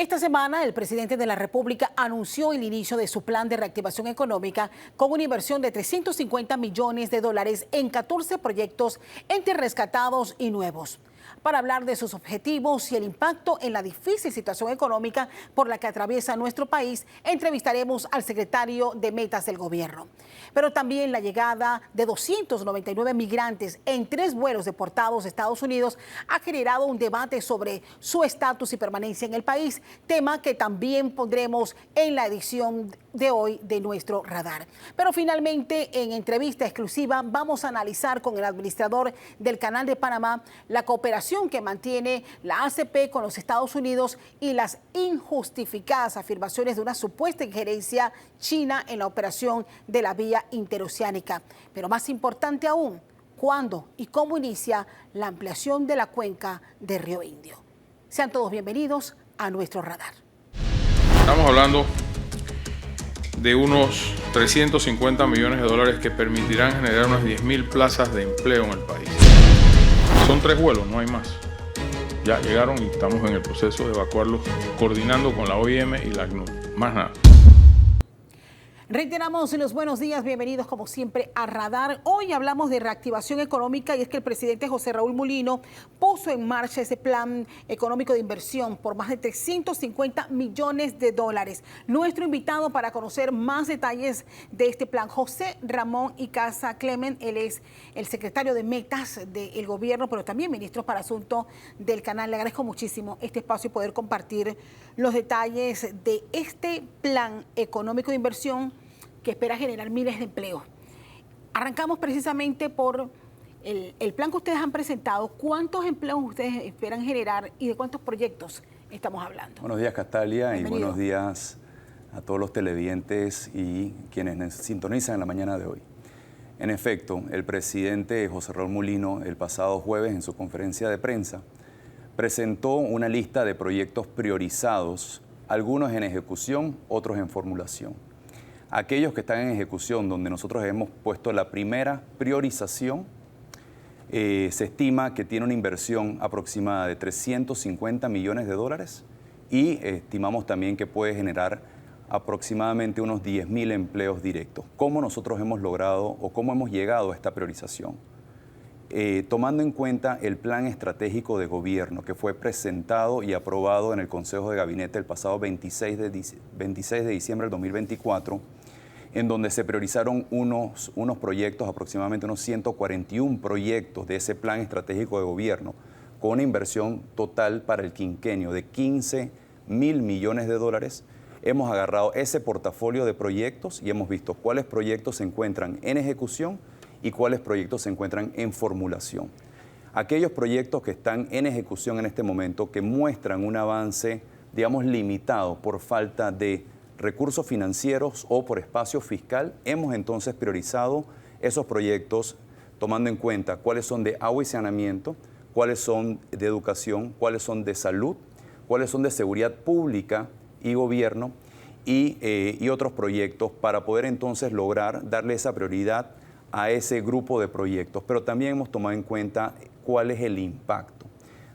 Esta semana, el presidente de la República anunció el inicio de su plan de reactivación económica con una inversión de 350 millones de dólares en 14 proyectos entre rescatados y nuevos. Para hablar de sus objetivos y el impacto en la difícil situación económica por la que atraviesa nuestro país, entrevistaremos al secretario de Metas del gobierno. Pero también la llegada de 299 migrantes en 3 vuelos deportados de Estados Unidos ha generado un debate sobre su estatus y permanencia en el país, tema que también pondremos en la edición de hoy de nuestro radar. Pero finalmente, en entrevista exclusiva, vamos a analizar con el administrador del Canal de Panamá la cooperación que mantiene la ACP con los Estados Unidos y las injustificadas afirmaciones de una supuesta injerencia china en la operación de la vía interoceánica. Pero más importante aún, ¿cuándo y cómo inicia la ampliación de la cuenca de Río Indio? Sean todos bienvenidos a nuestro radar. Estamos hablando de unos 350 millones de dólares que permitirán generar unas 10.000 plazas de empleo en el país. Son 3 vuelos, no hay más. Ya llegaron y estamos en el proceso de evacuarlos, coordinando con la OIM y la ACNUR. Más nada. Reiteramos los buenos días, bienvenidos como siempre a Radar. Hoy hablamos de reactivación económica y es que el presidente José Raúl Mulino puso en marcha ese plan económico de inversión por más de 350 millones de dólares. Nuestro invitado para conocer más detalles de este plan, José Ramón Icaza Clement, él es el secretario de Metas del gobierno, pero también ministro para Asuntos del Canal. Le agradezco muchísimo este espacio y poder compartir los detalles de este plan económico de inversión que espera generar miles de empleos. Arrancamos precisamente por el plan que ustedes han presentado. ¿Cuántos empleos ustedes esperan generar y de cuántos proyectos estamos hablando? Buenos días, Castalia, Bienvenido. y buenos días a todos los televidentes y quienes nos sintonizan en la mañana de hoy. En efecto, el presidente José Raúl Mulino, el pasado jueves en su conferencia de prensa, presentó una lista de proyectos priorizados, algunos en ejecución, otros en formulación. Aquellos que están en ejecución, donde nosotros hemos puesto la primera priorización, se estima que tiene una inversión aproximada de 350 millones de dólares y estimamos también que puede generar aproximadamente unos 10.000 empleos directos. ¿Cómo nosotros hemos logrado o cómo hemos llegado a esta priorización? Tomando en cuenta el plan estratégico de gobierno que fue presentado y aprobado en el Consejo de Gabinete el pasado 26 de diciembre del 2024, en donde se priorizaron unos proyectos, aproximadamente unos 141 proyectos de ese plan estratégico de gobierno, con una inversión total para el quinquenio de 15.000 millones de dólares. Hemos agarrado ese portafolio de proyectos y hemos visto cuáles proyectos se encuentran en ejecución y cuáles proyectos se encuentran en formulación. Aquellos proyectos que están en ejecución en este momento, que muestran un avance, digamos, limitado por falta de recursos financieros o por espacio fiscal, hemos entonces priorizado esos proyectos tomando en cuenta cuáles son de agua y saneamiento, cuáles son de educación, cuáles son de salud, cuáles son de seguridad pública y gobierno y otros proyectos para poder entonces lograr darle esa prioridad a ese grupo de proyectos. Pero también hemos tomado en cuenta cuál es el impacto,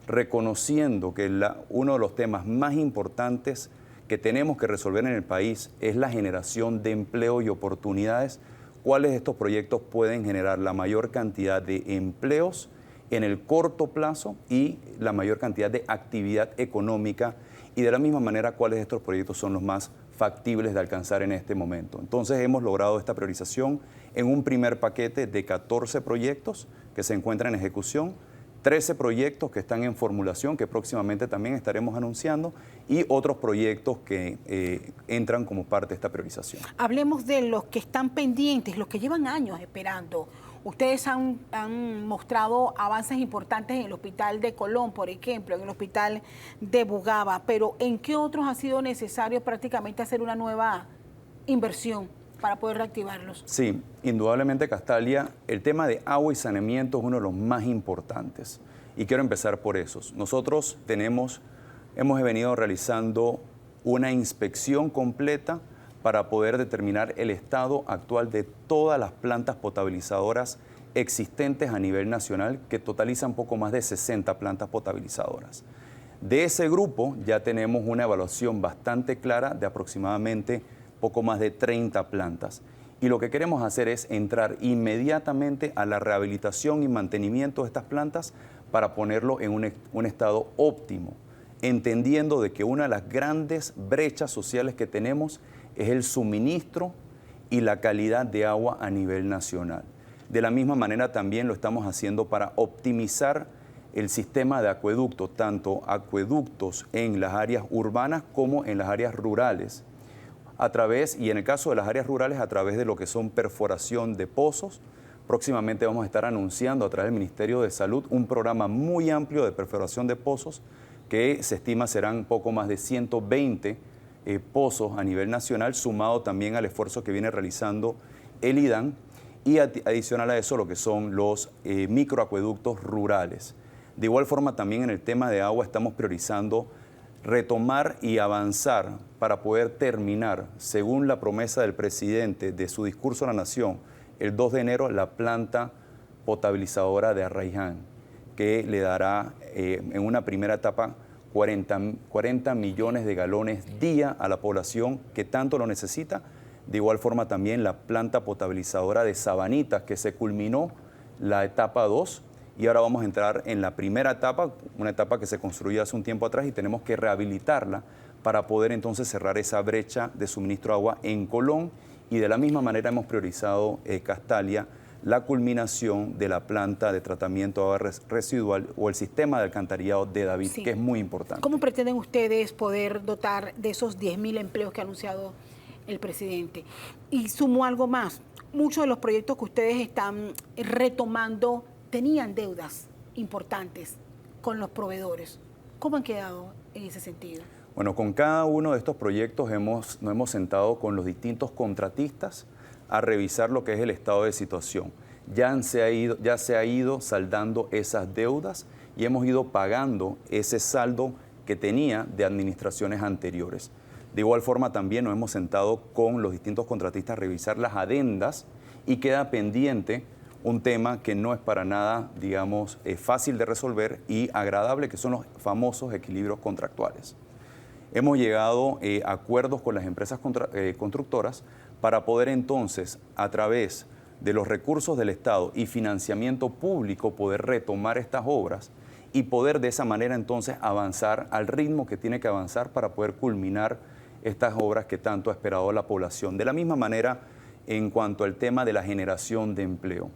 reconociendo que uno de los temas más importantes que tenemos que resolver en el país es la generación de empleo y oportunidades. ¿Cuáles de estos proyectos pueden generar la mayor cantidad de empleos en el corto plazo y la mayor cantidad de actividad económica? Y de la misma manera, ¿cuáles de estos proyectos son los más factibles de alcanzar en este momento? Entonces hemos logrado esta priorización en un primer paquete de 14 proyectos que se encuentran en ejecución, 13 proyectos que están en formulación, que próximamente también estaremos anunciando, y otros proyectos que entran como parte de esta priorización. Hablemos de los que están pendientes, los que llevan años esperando. Ustedes han mostrado avances importantes en el Hospital de Colón, por ejemplo, en el Hospital de Bugaba, pero ¿en qué otros ha sido necesario prácticamente hacer una nueva inversión para poder reactivarlos? Sí, indudablemente, Castalia, el tema de agua y saneamiento es uno de los más importantes y quiero empezar por esos. Nosotros hemos venido realizando una inspección completa para poder determinar el estado actual de todas las plantas potabilizadoras existentes a nivel nacional, que totalizan poco más de 60 plantas potabilizadoras. De ese grupo ya tenemos una evaluación bastante clara de aproximadamente poco más de 30 plantas. Y lo que queremos hacer es entrar inmediatamente a la rehabilitación y mantenimiento de estas plantas para ponerlo en un estado óptimo, entendiendo de que una de las grandes brechas sociales que tenemos es el suministro y la calidad de agua a nivel nacional. De la misma manera también lo estamos haciendo para optimizar el sistema de acueductos, tanto acueductos en las áreas urbanas como en las áreas rurales, y en el caso de las áreas rurales, a través de lo que son perforación de pozos. Próximamente vamos a estar anunciando a través del Ministerio de Salud un programa muy amplio de perforación de pozos que se estima serán poco más de 120 pozos a nivel nacional, sumado también al esfuerzo que viene realizando el IDAN y adicional a eso lo que son los microacueductos rurales. De igual forma también en el tema de agua estamos priorizando retomar y avanzar para poder terminar, según la promesa del presidente de su discurso a la Nación, el 2 de enero, la planta potabilizadora de Arraiján, que le dará en una primera etapa 40 millones de galones día a la población que tanto lo necesita. De igual forma también la planta potabilizadora de Sabanitas, que se culminó la etapa 2, y ahora vamos a entrar en la primera etapa, una etapa que se construyó hace un tiempo atrás y tenemos que rehabilitarla para poder entonces cerrar esa brecha de suministro de agua en Colón. Y de la misma manera hemos priorizado Castalia, la culminación de la planta de tratamiento de agua residual o el sistema de alcantarillado de David, Sí. que es muy importante. ¿Cómo pretenden ustedes poder dotar de esos 10.000 empleos que ha anunciado el presidente? Y sumo algo más, muchos de los proyectos que ustedes están retomando tenían deudas importantes con los proveedores. ¿Cómo han quedado en ese sentido? Bueno, con cada uno de estos proyectos nos hemos sentado con los distintos contratistas a revisar lo que es el estado de situación. Ya se ha ido saldando esas deudas y hemos ido pagando ese saldo que tenía de administraciones anteriores. De igual forma también nos hemos sentado con los distintos contratistas a revisar las adendas y queda pendiente un tema que no es para nada, digamos, fácil de resolver y agradable, que son los famosos equilibrios contractuales. Hemos llegado a acuerdos con las empresas constructoras para poder entonces, a través de los recursos del Estado y financiamiento público, poder retomar estas obras y poder de esa manera entonces avanzar al ritmo que tiene que avanzar para poder culminar estas obras que tanto ha esperado la población. De la misma manera, en cuanto al tema de la generación de empleo.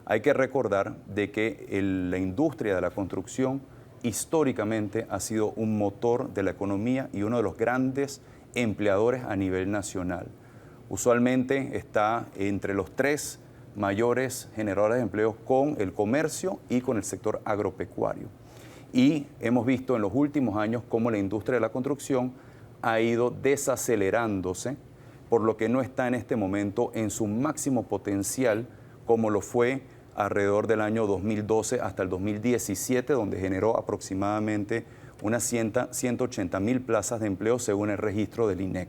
Hay que recordar de que la industria de la construcción históricamente ha sido un motor de la economía y uno de los grandes empleadores a nivel nacional. Usualmente está entre los 3 mayores generadores de empleo con el comercio y con el sector agropecuario. Y hemos visto en los últimos años cómo la industria de la construcción ha ido desacelerándose, por lo que no está en este momento en su máximo potencial como lo fue alrededor del año 2012 hasta el 2017, donde generó aproximadamente unas 180.000 plazas de empleo según el registro del INEC.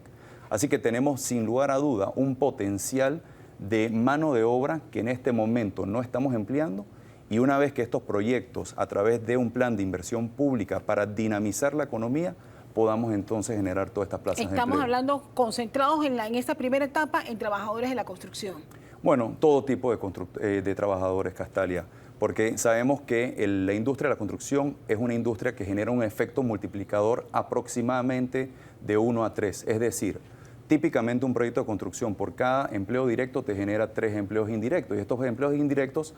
Así que tenemos sin lugar a duda un potencial de mano de obra que en este momento no estamos empleando, y una vez que estos proyectos, a través de un plan de inversión pública para dinamizar la economía, podamos entonces generar todas estas plazas de empleo. Estamos hablando concentrados en esta primera etapa en trabajadores de la construcción. Bueno, todo tipo de trabajadores, Castalia, porque sabemos que la industria de la construcción es una industria que genera un efecto multiplicador aproximadamente de 1 a 3. Es decir, típicamente un proyecto de construcción por cada empleo directo te genera 3 empleos indirectos. Y estos empleos indirectos,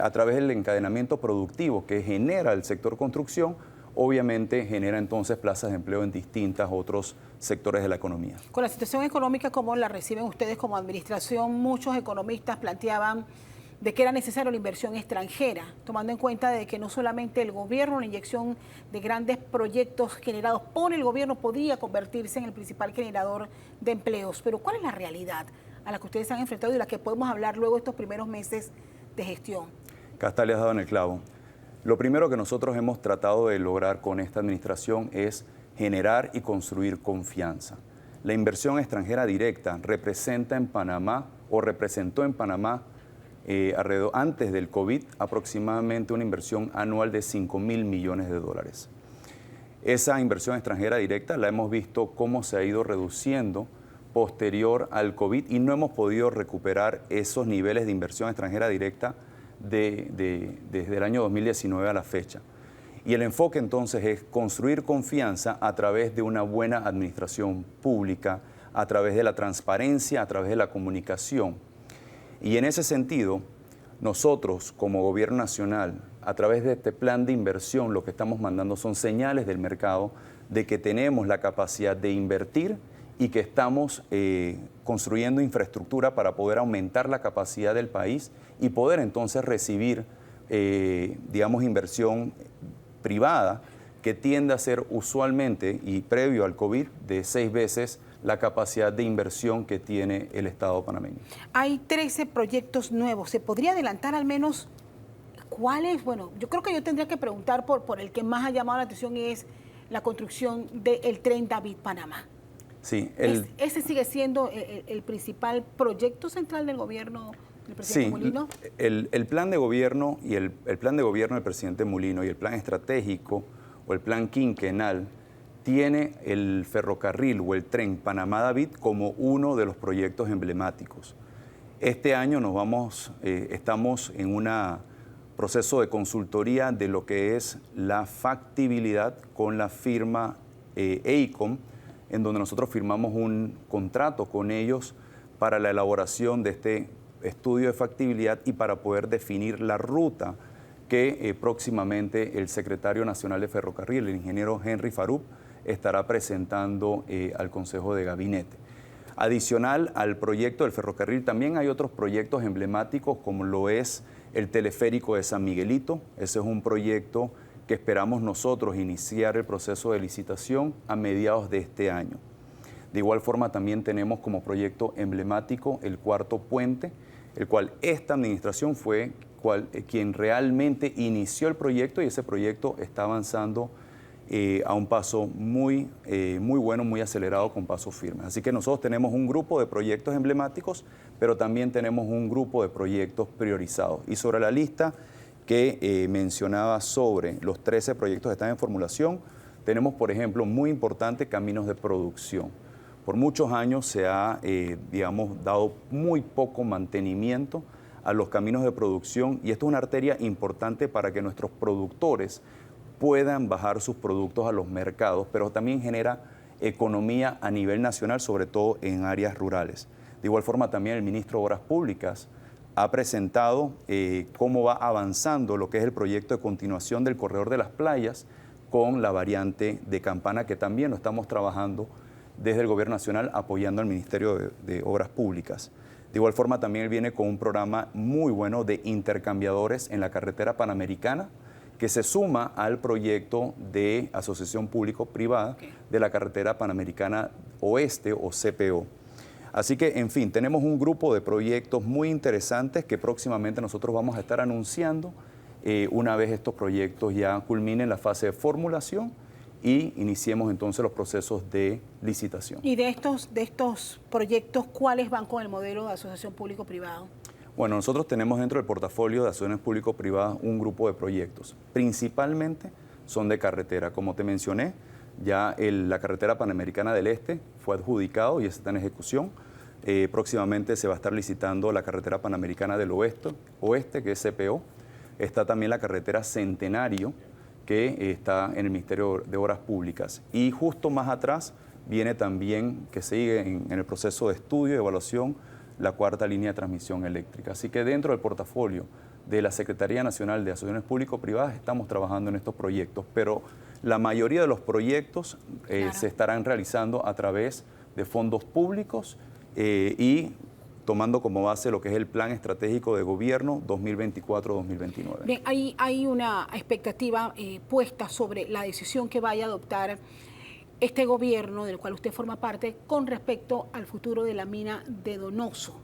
a través del encadenamiento productivo que genera el sector construcción, obviamente genera entonces plazas de empleo en distintos otros sectores de la economía. Con la situación económica, ¿cómo la reciben ustedes como administración? Muchos economistas planteaban de que era necesaria la inversión extranjera, tomando en cuenta de que no solamente el gobierno, la inyección de grandes proyectos generados por el gobierno podría convertirse en el principal generador de empleos. Pero ¿cuál es la realidad a la que ustedes se han enfrentado y la que podemos hablar luego de estos primeros meses de gestión? Castalia has dado en el clavo. Lo primero que nosotros hemos tratado de lograr con esta administración es generar y construir confianza. La inversión extranjera directa representó en Panamá antes del COVID aproximadamente una inversión anual de $5.000 millones. Esa inversión extranjera directa la hemos visto cómo se ha ido reduciendo posterior al COVID y no hemos podido recuperar esos niveles de inversión extranjera directa desde el año 2019 a la fecha. Y el enfoque entonces es construir confianza a través de una buena administración pública, a través de la transparencia, a través de la comunicación. Y en ese sentido, nosotros como Gobierno Nacional, a través de este plan de inversión, lo que estamos mandando son señales del mercado de que tenemos la capacidad de invertir y que estamos construyendo infraestructura para poder aumentar la capacidad del país y poder entonces recibir, digamos, inversión privada que tiende a ser usualmente y previo al COVID de 6 veces la capacidad de inversión que tiene el Estado panameño. Hay 13 proyectos nuevos. ¿Se podría adelantar al menos cuáles? Bueno, yo creo que yo tendría que preguntar por el que más ha llamado la atención, es la construcción del tren David Panamá. Sí, ¿Ese sigue siendo el principal proyecto central del gobierno del presidente Mulino? El plan de gobierno y el plan de gobierno del presidente Mulino y el plan estratégico o el plan quinquenal tiene el ferrocarril o el tren Panamá-David como uno de los proyectos emblemáticos. Este año estamos en un proceso de consultoría de lo que es la factibilidad con la firma EICOM, en donde nosotros firmamos un contrato con ellos para la elaboración de este estudio de factibilidad y para poder definir la ruta que próximamente el secretario nacional de ferrocarril, el ingeniero Henry Farup, estará presentando al Consejo de Gabinete. Adicional al proyecto del ferrocarril, también hay otros proyectos emblemáticos como lo es el teleférico de San Miguelito. Ese es un proyecto que esperamos nosotros iniciar el proceso de licitación a mediados de este año. De igual forma también tenemos como proyecto emblemático el cuarto puente, el cual esta administración fue quien realmente inició el proyecto y ese proyecto está avanzando a un paso muy bueno, muy acelerado, con paso firme. Así que nosotros tenemos un grupo de proyectos emblemáticos, pero también tenemos un grupo de proyectos priorizados. Y sobre la lista que mencionaba sobre los 13 proyectos que están en formulación, tenemos, por ejemplo, muy importante, caminos de producción. Por muchos años se ha, dado muy poco mantenimiento a los caminos de producción y esto es una arteria importante para que nuestros productores puedan bajar sus productos a los mercados, pero también genera economía a nivel nacional, sobre todo en áreas rurales. De igual forma también el ministro de Obras Públicas ha presentado cómo va avanzando lo que es el proyecto de continuación del Corredor de las Playas con la variante de Campana, que también lo estamos trabajando desde el Gobierno Nacional apoyando al Ministerio de Obras Públicas. De igual forma también él viene con un programa muy bueno de intercambiadores en la carretera panamericana, que se suma al proyecto de asociación público-privada de la carretera panamericana oeste o CPO. Así que, en fin, tenemos un grupo de proyectos muy interesantes que próximamente nosotros vamos a estar anunciando una vez estos proyectos ya culminen la fase de formulación y iniciemos entonces los procesos de licitación. Y de estos proyectos, ¿cuáles van con el modelo de asociación público-privado? Bueno, nosotros tenemos dentro del portafolio de asociaciones público-privadas un grupo de proyectos. Principalmente son de carretera. Como te mencioné, ya la carretera panamericana del Este fue adjudicado y está en ejecución. Próximamente se va a estar licitando la carretera panamericana del Oeste, que es CPO. Está también la carretera Centenario, que está en el Ministerio de Obras Públicas. Y justo más atrás viene también, que sigue en el proceso de estudio y evaluación, la cuarta línea de transmisión eléctrica. Así que dentro del portafolio de la Secretaría Nacional de Asociaciones Público-Privadas estamos trabajando en estos proyectos, pero la mayoría de los proyectos se estarán realizando a través de fondos públicos y tomando como base lo que es el Plan Estratégico de Gobierno 2024-2029. Bien, hay una expectativa puesta sobre la decisión que vaya a adoptar este gobierno del cual usted forma parte con respecto al futuro de la mina de Donoso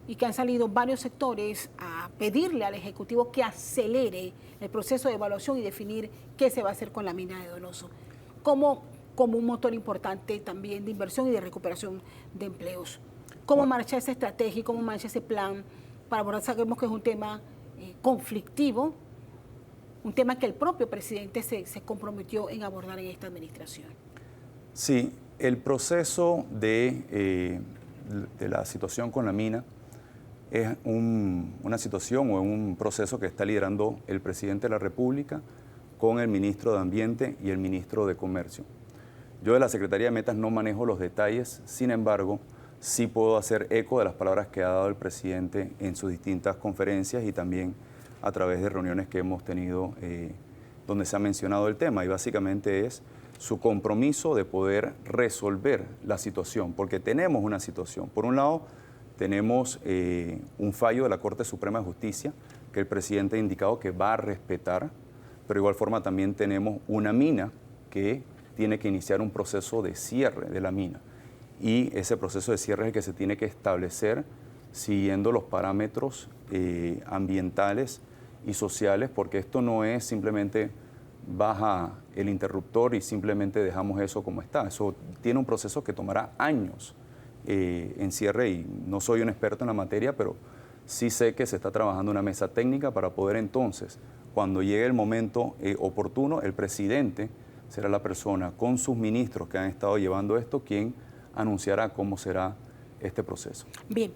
y que han salido varios sectores a pedirle al Ejecutivo que acelere el proceso de evaluación y definir qué se va a hacer con la mina de Donoso como un motor importante también de inversión y de recuperación de empleos. ¿Cómo marcha esa estrategia y cómo marcha ese plan para abordar? Sabemos que es un tema conflictivo, un tema que el propio presidente se comprometió en abordar en esta administración. Sí, el proceso de la situación con la mina es una situación o un proceso que está liderando el presidente de la República con el ministro de Ambiente y el ministro de Comercio. Yo de la Secretaría de Metas no manejo los detalles, sin embargo, sí puedo hacer eco de las palabras que ha dado el presidente en sus distintas conferencias y también a través de reuniones que hemos tenido donde se ha mencionado el tema, y básicamente es su compromiso de poder resolver la situación, porque tenemos una situación. Por un lado, tenemos un fallo de la Corte Suprema de Justicia que el presidente ha indicado que va a respetar, pero de igual forma también tenemos una mina que tiene que iniciar un proceso de cierre de la mina. Y ese proceso de cierre es el que se tiene que establecer siguiendo los parámetros ambientales y sociales, porque esto no es simplemente baja el interruptor y simplemente dejamos eso como está. Eso tiene un proceso que tomará años en cierre, y no soy un experto en la materia, pero sí sé que se está trabajando una mesa técnica para poder entonces, cuando llegue el momento oportuno, el presidente será la persona con sus ministros que han estado llevando esto quien anunciará cómo será este proceso. Bien,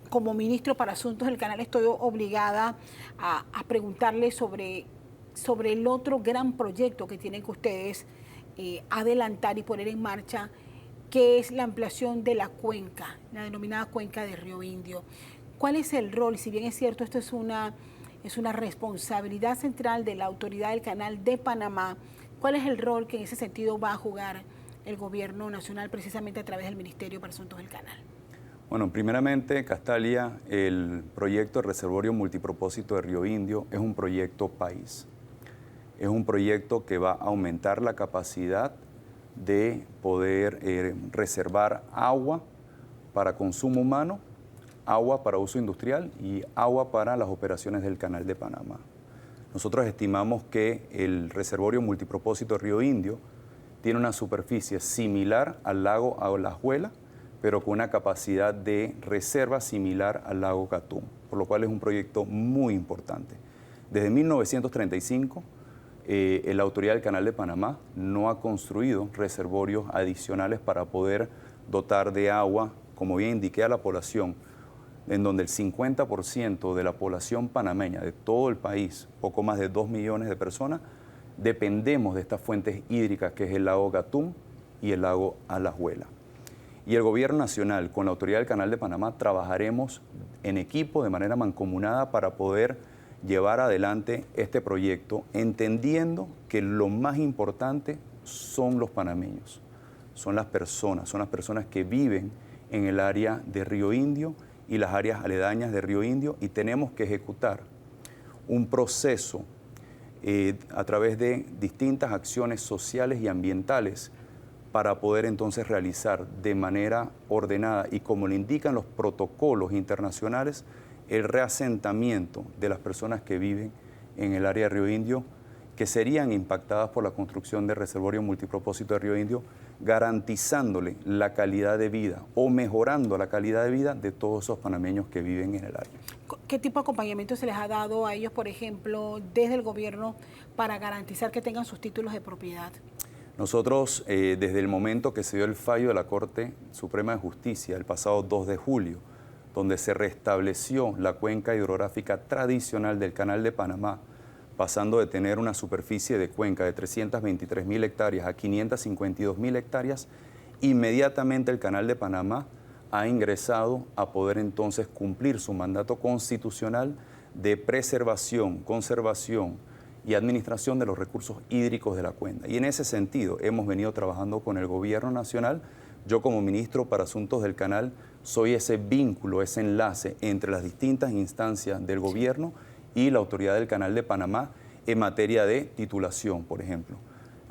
como ministro para Asuntos del Canal estoy obligada a preguntarle sobre el otro gran proyecto que tienen que ustedes adelantar y poner en marcha, que es la ampliación de la cuenca, la denominada cuenca de Río Indio. ¿Cuál es el rol? Si bien es cierto, esto es una responsabilidad central de la Autoridad del Canal de Panamá, ¿cuál es el rol que en ese sentido va a jugar el gobierno nacional precisamente a través del Ministerio para Asuntos del Canal? Bueno, primeramente, Castalia, el proyecto de reservorio multipropósito de Río Indio es un proyecto país. Es un proyecto que va a aumentar la capacidad de poder reservar agua para consumo humano, agua para uso industrial y agua para las operaciones del Canal de Panamá. Nosotros estimamos que el reservorio multipropósito de Río Indio tiene una superficie similar al lago Alajuela, pero con una capacidad de reserva similar al lago Gatún, por lo cual es un proyecto muy importante. Desde 1935, la Autoridad del Canal de Panamá no ha construido reservorios adicionales para poder dotar de agua, como bien indiqué, a la población, en donde el 50% de la población panameña de todo el país, poco más de 2 millones de personas, dependemos de estas fuentes hídricas que es el lago Gatún y el lago Alajuela. Y el Gobierno Nacional, con la Autoridad del Canal de Panamá, trabajaremos en equipo, de manera mancomunada, para poder llevar adelante este proyecto, entendiendo que lo más importante son los panameños, son las personas que viven en el área de Río Indio y las áreas aledañas de Río Indio, y tenemos que ejecutar un proceso a través de distintas acciones sociales y ambientales para poder entonces realizar de manera ordenada y como le indican los protocolos internacionales el reasentamiento de las personas que viven en el área de Río Indio, que serían impactadas por la construcción del reservorio multipropósito de Río Indio, garantizándole la calidad de vida o mejorando la calidad de vida de todos esos panameños que viven en el área. ¿Qué tipo de acompañamiento se les ha dado a ellos, por ejemplo, desde el gobierno para garantizar que tengan sus títulos de propiedad? Nosotros, desde el momento que se dio el fallo de la Corte Suprema de Justicia, el pasado 2 de julio, donde se restableció la cuenca hidrográfica tradicional del Canal de Panamá, pasando de tener una superficie de cuenca de 323.000 hectáreas a 552.000 hectáreas, inmediatamente el Canal de Panamá ha ingresado a poder entonces cumplir su mandato constitucional de preservación, conservación y administración de los recursos hídricos de la cuenca. Y en ese sentido hemos venido trabajando con el Gobierno Nacional. Yo como ministro para Asuntos del Canal soy ese vínculo, ese enlace entre las distintas instancias del gobierno y la Autoridad del Canal de Panamá en materia de titulación, por ejemplo.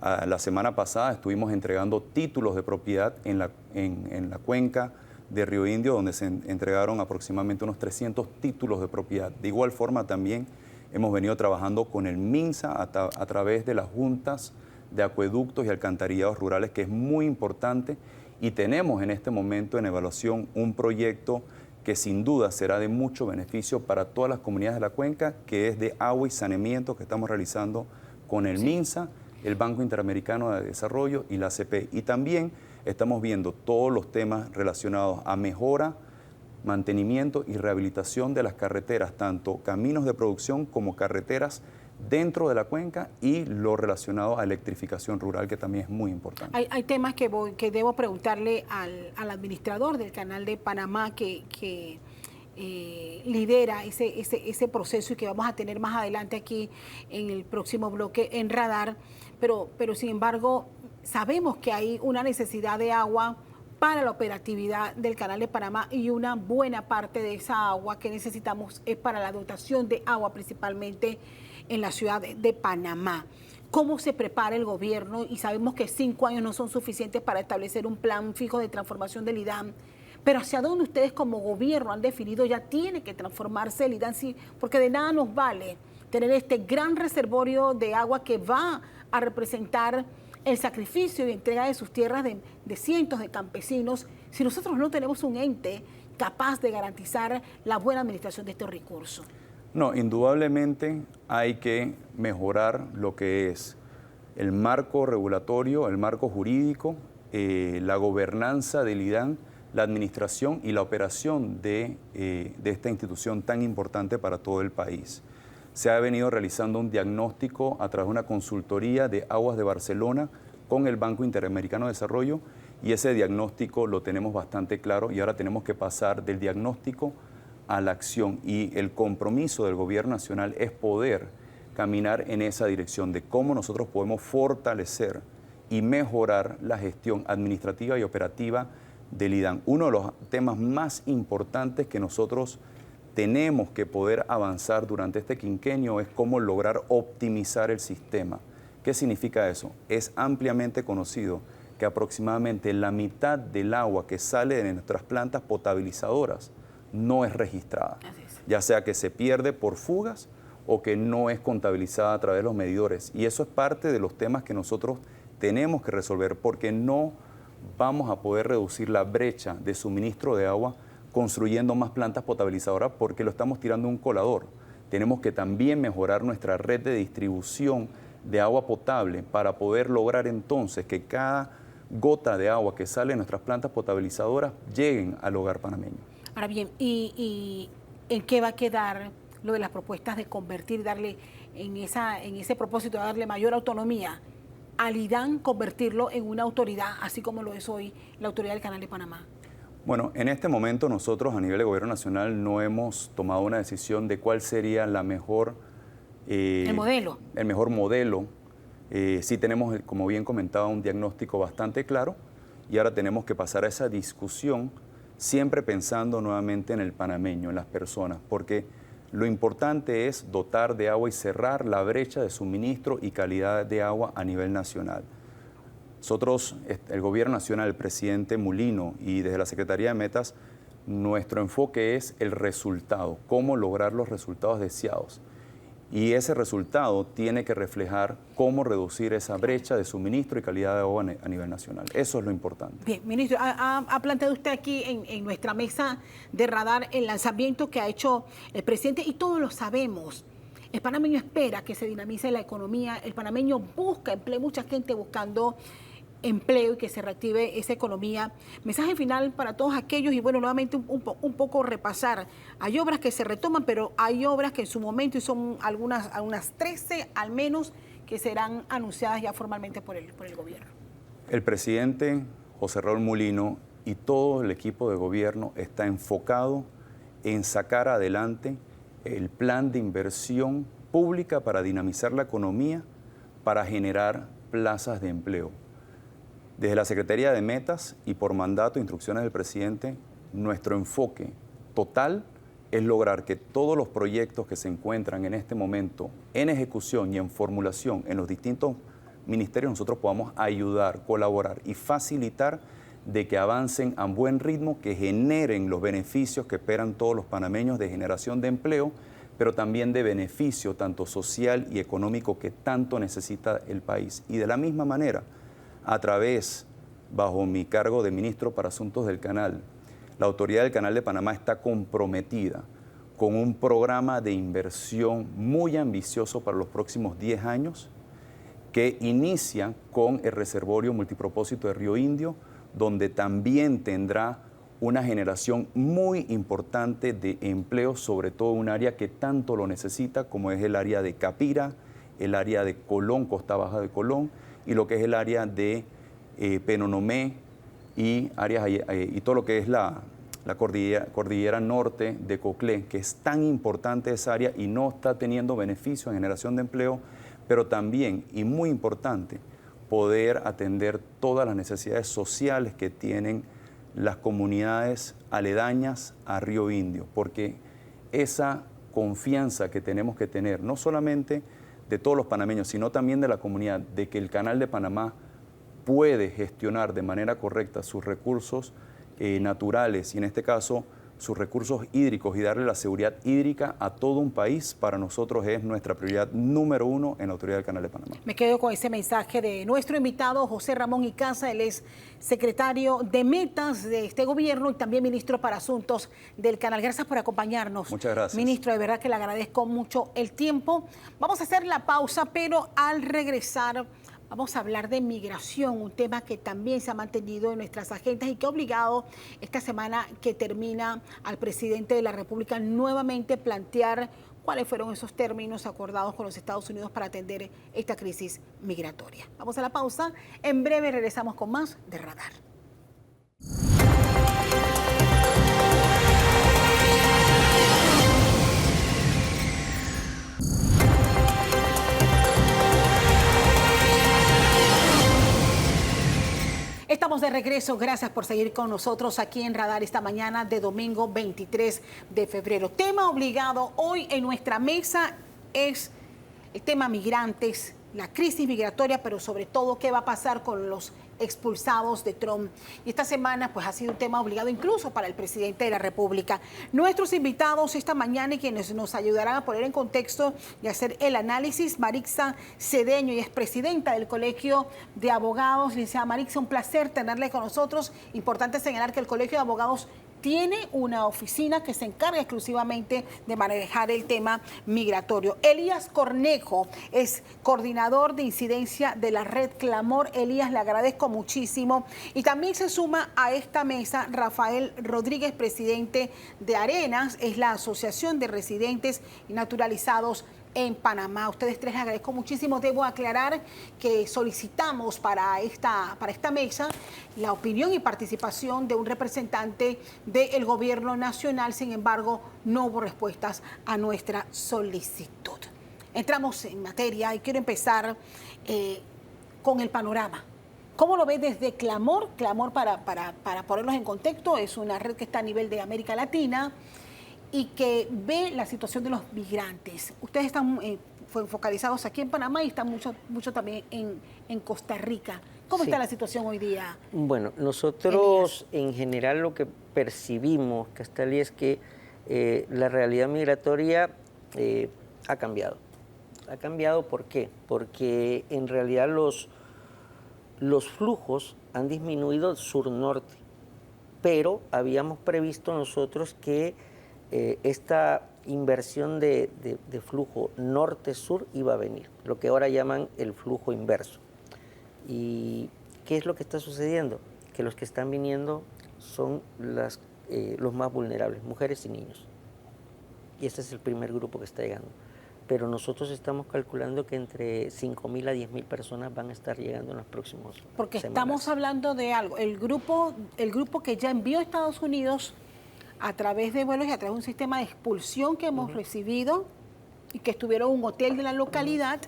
La semana pasada estuvimos entregando títulos de propiedad en la cuenca de Río Indio, donde se entregaron aproximadamente unos 300 títulos de propiedad. De igual forma también hemos venido trabajando con el MINSA a través de las juntas de acueductos y alcantarillados rurales, que es muy importante, y tenemos en este momento en evaluación un proyecto que sin duda será de mucho beneficio para todas las comunidades de la cuenca, que es de agua y saneamiento que estamos realizando con el MINSA, el Banco Interamericano de Desarrollo y la ACP. Y también estamos viendo todos los temas relacionados a mejora, mantenimiento y rehabilitación de las carreteras, tanto caminos de producción como carreteras dentro de la cuenca, y lo relacionado a electrificación rural, que también es muy importante. Hay temas que debo preguntarle al administrador del Canal de Panamá que lidera ese proceso y que vamos a tener más adelante aquí en el próximo bloque en Radar, pero sin embargo sabemos que hay una necesidad de agua para la operatividad del Canal de Panamá, y una buena parte de esa agua que necesitamos es para la dotación de agua, principalmente en la ciudad de Panamá. ¿Cómo se prepara el gobierno? Y sabemos que 5 años no son suficientes para establecer un plan fijo de transformación del IDAM, pero ¿hacia dónde ustedes como gobierno han definido ya tiene que transformarse el IDAM? Sí, porque de nada nos vale tener este gran reservorio de agua que va a representar el sacrificio y entrega de sus tierras de cientos de campesinos, si nosotros no tenemos un ente capaz de garantizar la buena administración de estos recursos. No, indudablemente hay que mejorar lo que es el marco regulatorio, el marco jurídico, la gobernanza del IDAM, la administración y la operación de esta institución tan importante para todo el país. Se ha venido realizando un diagnóstico a través de una consultoría de Aguas de Barcelona con el Banco Interamericano de Desarrollo, y ese diagnóstico lo tenemos bastante claro, y ahora tenemos que pasar del diagnóstico a la acción, y el compromiso del gobierno nacional es poder caminar en esa dirección de cómo nosotros podemos fortalecer y mejorar la gestión administrativa y operativa del IDAM. Uno de los temas más importantes que nosotros tenemos que poder avanzar durante este quinquenio es cómo lograr optimizar el sistema. ¿Qué significa eso? Es ampliamente conocido que aproximadamente la mitad del agua que sale de nuestras plantas potabilizadoras no es registrada, ya sea que se pierde por fugas o que no es contabilizada a través de los medidores. Y eso es parte de los temas que nosotros tenemos que resolver, porque no vamos a poder reducir la brecha de suministro de agua construyendo más plantas potabilizadoras, porque lo estamos tirando un colador. Tenemos que también mejorar nuestra red de distribución de agua potable para poder lograr entonces que cada gota de agua que sale de nuestras plantas potabilizadoras lleguen al hogar panameño. Ahora bien, ¿y en qué va a quedar lo de las propuestas de convertir, darle en ese propósito de darle mayor autonomía al IDAM, convertirlo en una autoridad, así como lo es hoy la autoridad del Canal de Panamá? Bueno, en este momento nosotros a nivel de gobierno nacional no hemos tomado una decisión de cuál sería la mejor... el modelo. El mejor modelo. Sí tenemos, como bien comentaba, un diagnóstico bastante claro, y ahora tenemos que pasar a esa discusión, siempre pensando nuevamente en el panameño, en las personas, porque lo importante es dotar de agua y cerrar la brecha de suministro y calidad de agua a nivel nacional. Nosotros, el gobierno nacional, el presidente Mulino y desde la Secretaría de Metas, nuestro enfoque es el resultado, cómo lograr los resultados deseados. Y ese resultado tiene que reflejar cómo reducir esa brecha de suministro y calidad de agua a nivel nacional. Eso es lo importante. Bien, ministro, ha planteado usted aquí en nuestra mesa de Radar el lanzamiento que ha hecho el presidente, y todos lo sabemos. El panameño espera que se dinamice la economía, el panameño busca empleo, mucha gente buscando empleo y que se reactive esa economía. Mensaje final para todos aquellos, y bueno, nuevamente un poco repasar. Hay obras que se retoman, pero hay obras que en su momento, y son algunas 13 al menos, que serán anunciadas ya formalmente por el gobierno. El presidente José Raúl Mulino y todo el equipo de gobierno está enfocado en sacar adelante el plan de inversión pública para dinamizar la economía, para generar plazas de empleo. Desde la Secretaría de Metas y por mandato e instrucciones del presidente, nuestro enfoque total es lograr que todos los proyectos que se encuentran en este momento en ejecución y en formulación en los distintos ministerios, nosotros podamos ayudar, colaborar y facilitar de que avancen a buen ritmo, que generen los beneficios que esperan todos los panameños de generación de empleo, pero también de beneficio tanto social y económico que tanto necesita el país. Y de la misma manera, a través, bajo mi cargo de ministro para Asuntos del Canal, la Autoridad del Canal de Panamá está comprometida con un programa de inversión muy ambicioso para los próximos 10 años, que inicia con el reservorio multipropósito de Río Indio, donde también tendrá una generación muy importante de empleo, sobre todo en un área que tanto lo necesita, como es el área de Capira, el área de Colón, Costa Baja de Colón, y lo que es el área de Penonomé y todo lo que es la cordillera norte de Coclé, que es tan importante esa área y no está teniendo beneficio en generación de empleo, pero también, y muy importante, poder atender todas las necesidades sociales que tienen las comunidades aledañas a Río Indio, porque esa confianza que tenemos que tener, no solamente de todos los panameños, sino también de la comunidad, de que el Canal de Panamá puede gestionar de manera correcta sus recursos naturales y en este caso sus recursos hídricos y darle la seguridad hídrica a todo un país, para nosotros es nuestra prioridad número 1 en la Autoridad del Canal de Panamá. Me quedo con ese mensaje de nuestro invitado José Ramón Icaza. Él es secretario de Metas de este gobierno y también ministro para Asuntos del Canal. Gracias por acompañarnos. Muchas gracias. Ministro, de verdad que le agradezco mucho el tiempo. Vamos a hacer la pausa, pero al regresar vamos a hablar de migración, un tema que también se ha mantenido en nuestras agendas y que ha obligado esta semana que termina al presidente de la República nuevamente plantear cuáles fueron esos términos acordados con los Estados Unidos para atender esta crisis migratoria. Vamos a la pausa. En breve regresamos con más de Radar. Estamos de regreso, gracias por seguir con nosotros aquí en Radar esta mañana de domingo 23 de febrero. Tema obligado hoy en nuestra mesa es el tema migrantes, la crisis migratoria, pero sobre todo qué va a pasar con los expulsados de Trump. Y esta semana pues ha sido un tema obligado incluso para el presidente de la República. Nuestros invitados esta mañana y quienes nos ayudarán a poner en contexto y hacer el análisis, Marixa Cedeño, y es presidenta del Colegio de Abogados. Licenciada Marixa, un placer tenerle con nosotros. Importante señalar que el Colegio de Abogados tiene una oficina que se encarga exclusivamente de manejar el tema migratorio. Elías Cornejo es coordinador de incidencia de la red Clamor. Elías, le agradezco muchísimo. Y también se suma a esta mesa Rafael Rodríguez, presidente de Arenas, es la Asociación de Residentes y Naturalizados en Panamá. Ustedes tres les agradezco muchísimo. Debo aclarar que solicitamos para esta mesa la opinión y participación de un representante del gobierno nacional. Sin embargo, no hubo respuestas a nuestra solicitud. Entramos en materia y quiero empezar con el panorama. ¿Cómo lo ve desde Clamor? Clamor, para ponerlos en contexto, es una red que está a nivel de América Latina y que ve la situación de los migrantes. Ustedes están focalizados aquí en Panamá y están mucho también en Costa Rica. ¿Cómo está la situación hoy día? Bueno, nosotros en general lo que percibimos, Castalí, es que la realidad migratoria ha cambiado. ¿Ha cambiado por qué? Porque en realidad los flujos han disminuido sur-norte, pero habíamos previsto nosotros que esta inversión de flujo norte-sur iba a venir, lo que ahora llaman el flujo inverso. ¿Y qué es lo que está sucediendo? Que los que están viniendo son los más vulnerables, mujeres y niños. Y este es el primer grupo que está llegando. Pero nosotros estamos calculando que entre 5.000 a 10.000 personas van a estar llegando en los próximos Porque semanas. estamos hablando de algo. El grupo que ya envió a Estados Unidos a través de vuelos y a través de un sistema de expulsión que hemos recibido y que estuvieron en un hotel de la localidad,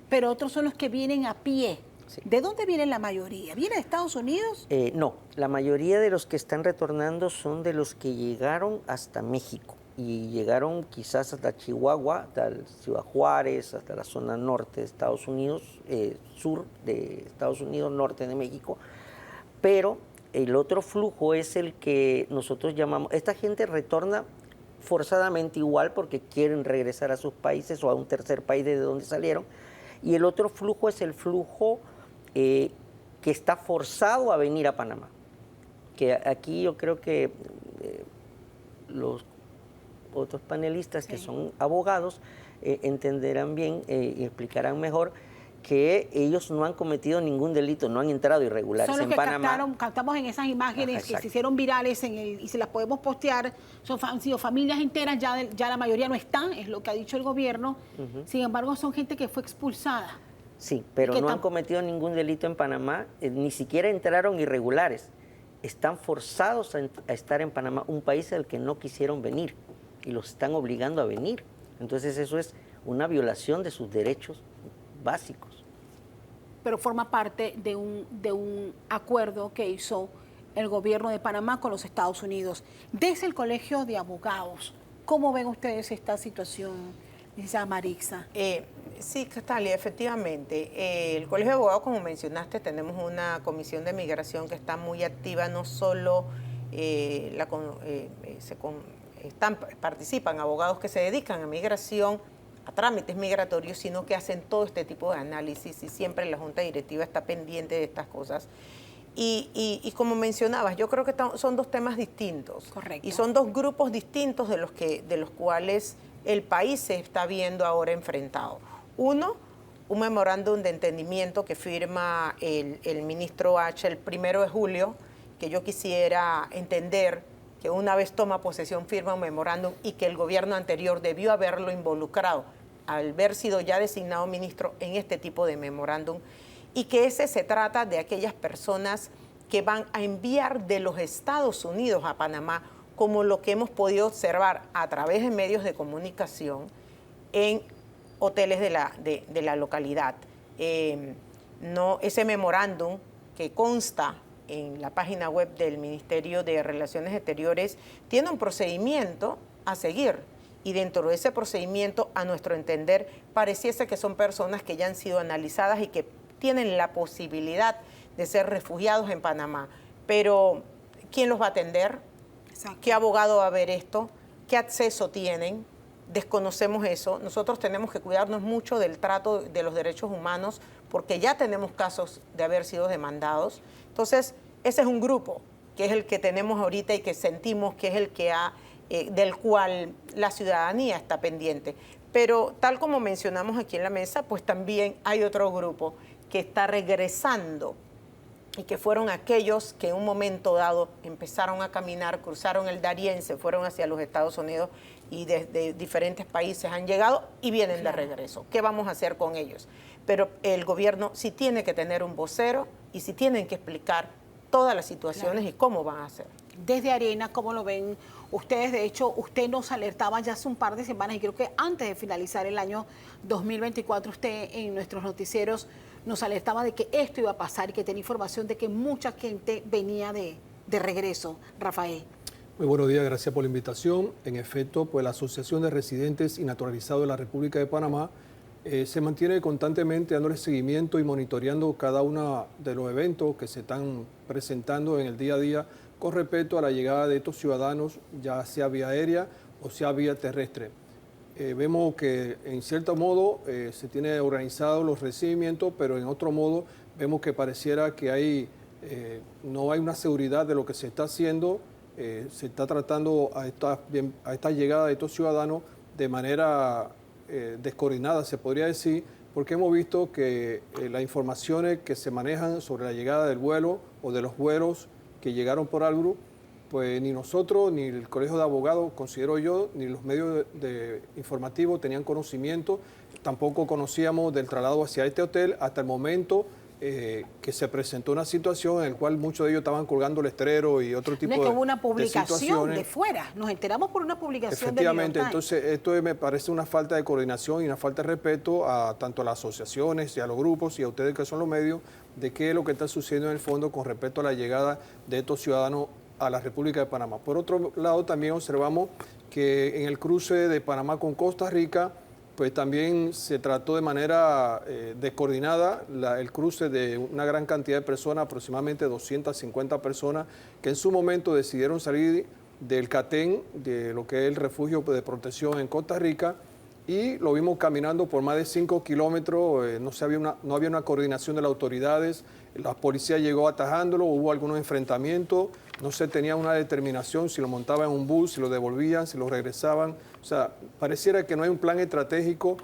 pero otros son los que vienen a pie. Sí. ¿De dónde vienen la mayoría? ¿Viene de Estados Unidos? No, la mayoría de los que están retornando son de los que llegaron hasta México y llegaron quizás hasta Chihuahua, hasta Ciudad Juárez, hasta la zona norte de Estados Unidos, sur de Estados Unidos, norte de México, pero el otro flujo es el que nosotros llamamos, esta gente retorna forzadamente igual porque quieren regresar a sus países o a un tercer país desde donde salieron, y el otro flujo es el flujo que está forzado a venir a Panamá, que aquí yo creo que los otros panelistas que son abogados entenderán bien y explicarán mejor que ellos no han cometido ningún delito, no han entrado irregulares son los en que Panamá. captamos en esas imágenes que Exacto. se hicieron virales y se las podemos postear. Han sido familias enteras, ya la mayoría no están, es lo que ha dicho el gobierno. Sin embargo, son gente que fue expulsada. Sí, pero no han cometido ningún delito en Panamá, ni siquiera entraron irregulares. Están forzados a estar en Panamá, un país al que no quisieron venir y los están obligando a venir. Entonces eso es una violación de sus derechos básicos. Pero forma parte de un acuerdo que hizo el gobierno de Panamá con los Estados Unidos. Desde el Colegio de Abogados, ¿cómo ven ustedes esta situación, licenciada Marixa? Sí, Catalia, efectivamente. El Colegio de Abogados, como mencionaste, tenemos una comisión de migración que está muy activa, no solo participan abogados que se dedican a migración, a trámites migratorios, sino que hacen todo este tipo de análisis y siempre la Junta Directiva está pendiente de estas cosas. Y como mencionabas, yo creo que son dos temas distintos. Correcto. Y son dos grupos distintos de los cuales el país se está viendo ahora enfrentado. Uno, un memorándum de entendimiento que firma el ministro H el 1 de julio, que yo quisiera entender que una vez toma posesión firma un memorándum y que el gobierno anterior debió haberlo involucrado al haber sido ya designado ministro en este tipo de memorándum, y que ese se trata de aquellas personas que van a enviar de los Estados Unidos a Panamá, como lo que hemos podido observar a través de medios de comunicación en hoteles de la localidad. Ese memorándum que consta en la página web del Ministerio de Relaciones Exteriores tiene un procedimiento a seguir, y dentro de ese procedimiento, a nuestro entender, pareciese que son personas que ya han sido analizadas y que tienen la posibilidad de ser refugiados en Panamá. Pero, ¿quién los va a atender? Exacto. ¿Qué abogado va a ver esto? ¿Qué acceso tienen? Desconocemos eso. Nosotros tenemos que cuidarnos mucho del trato de los derechos humanos porque ya tenemos casos de haber sido demandados. Entonces, ese es un grupo que es el que tenemos ahorita y que sentimos que es el que del cual la ciudadanía está pendiente. Pero tal como mencionamos aquí en la mesa, pues también hay otro grupo que está regresando y que fueron aquellos que en un momento dado empezaron a caminar, cruzaron el Darién, se fueron hacia los Estados Unidos y desde diferentes países han llegado y vienen de regreso. ¿Qué vamos a hacer con ellos? Pero el gobierno sí tiene que tener un vocero y sí tienen que explicar todas las situaciones y cómo van a hacer. Desde Arena, ¿cómo lo ven ustedes? De hecho, usted nos alertaba ya hace un par de semanas y creo que antes de finalizar el año 2024, usted en nuestros noticieros nos alertaba de que esto iba a pasar y que tenía información de que mucha gente venía de regreso. Rafael. Muy buenos días, gracias por la invitación. En efecto, pues la Asociación de Residentes y Naturalizados de la República de Panamá se mantiene constantemente dándole seguimiento y monitoreando cada uno de los eventos que se están presentando en el día a día con respecto a la llegada de estos ciudadanos, ya sea vía aérea o sea vía terrestre. Vemos que en cierto modo se tiene organizado los recibimientos, pero en otro modo vemos que pareciera que no hay una seguridad de lo que se está haciendo. Se está tratando a esta llegada de estos ciudadanos de manera descoordinada, se podría decir, porque hemos visto que las informaciones que se manejan sobre la llegada del vuelo o de los vuelos que llegaron por Albrook, pues ni nosotros, ni el Colegio de Abogados, considero yo, ni los medios informativos tenían conocimiento, tampoco conocíamos del traslado hacia este hotel hasta el momento que se presentó una situación en la cual muchos de ellos estaban colgando letrero y otro tipo de situaciones. No es que hubo una publicación de fuera, nos enteramos por una publicación de Efectivamente, New York Times. entonces esto me parece una falta de coordinación y una falta de respeto a tanto a las asociaciones y a los grupos y a ustedes que son los medios de qué es lo que está sucediendo en el fondo con respecto a la llegada de estos ciudadanos a la República de Panamá. Por otro lado, también observamos que en el cruce de Panamá con Costa Rica, pues también se trató de manera descoordinada el cruce de una gran cantidad de personas, aproximadamente 250 personas, que en su momento decidieron salir del CATEN, de lo que es el refugio de protección en Costa Rica, y lo vimos caminando por más de 5 kilómetros, no había una coordinación de las autoridades, la policía llegó atajándolo, hubo algunos enfrentamientos, no se tenía una determinación si lo montaban en un bus, si lo devolvían, si lo regresaban. O sea, pareciera que no hay un plan estratégico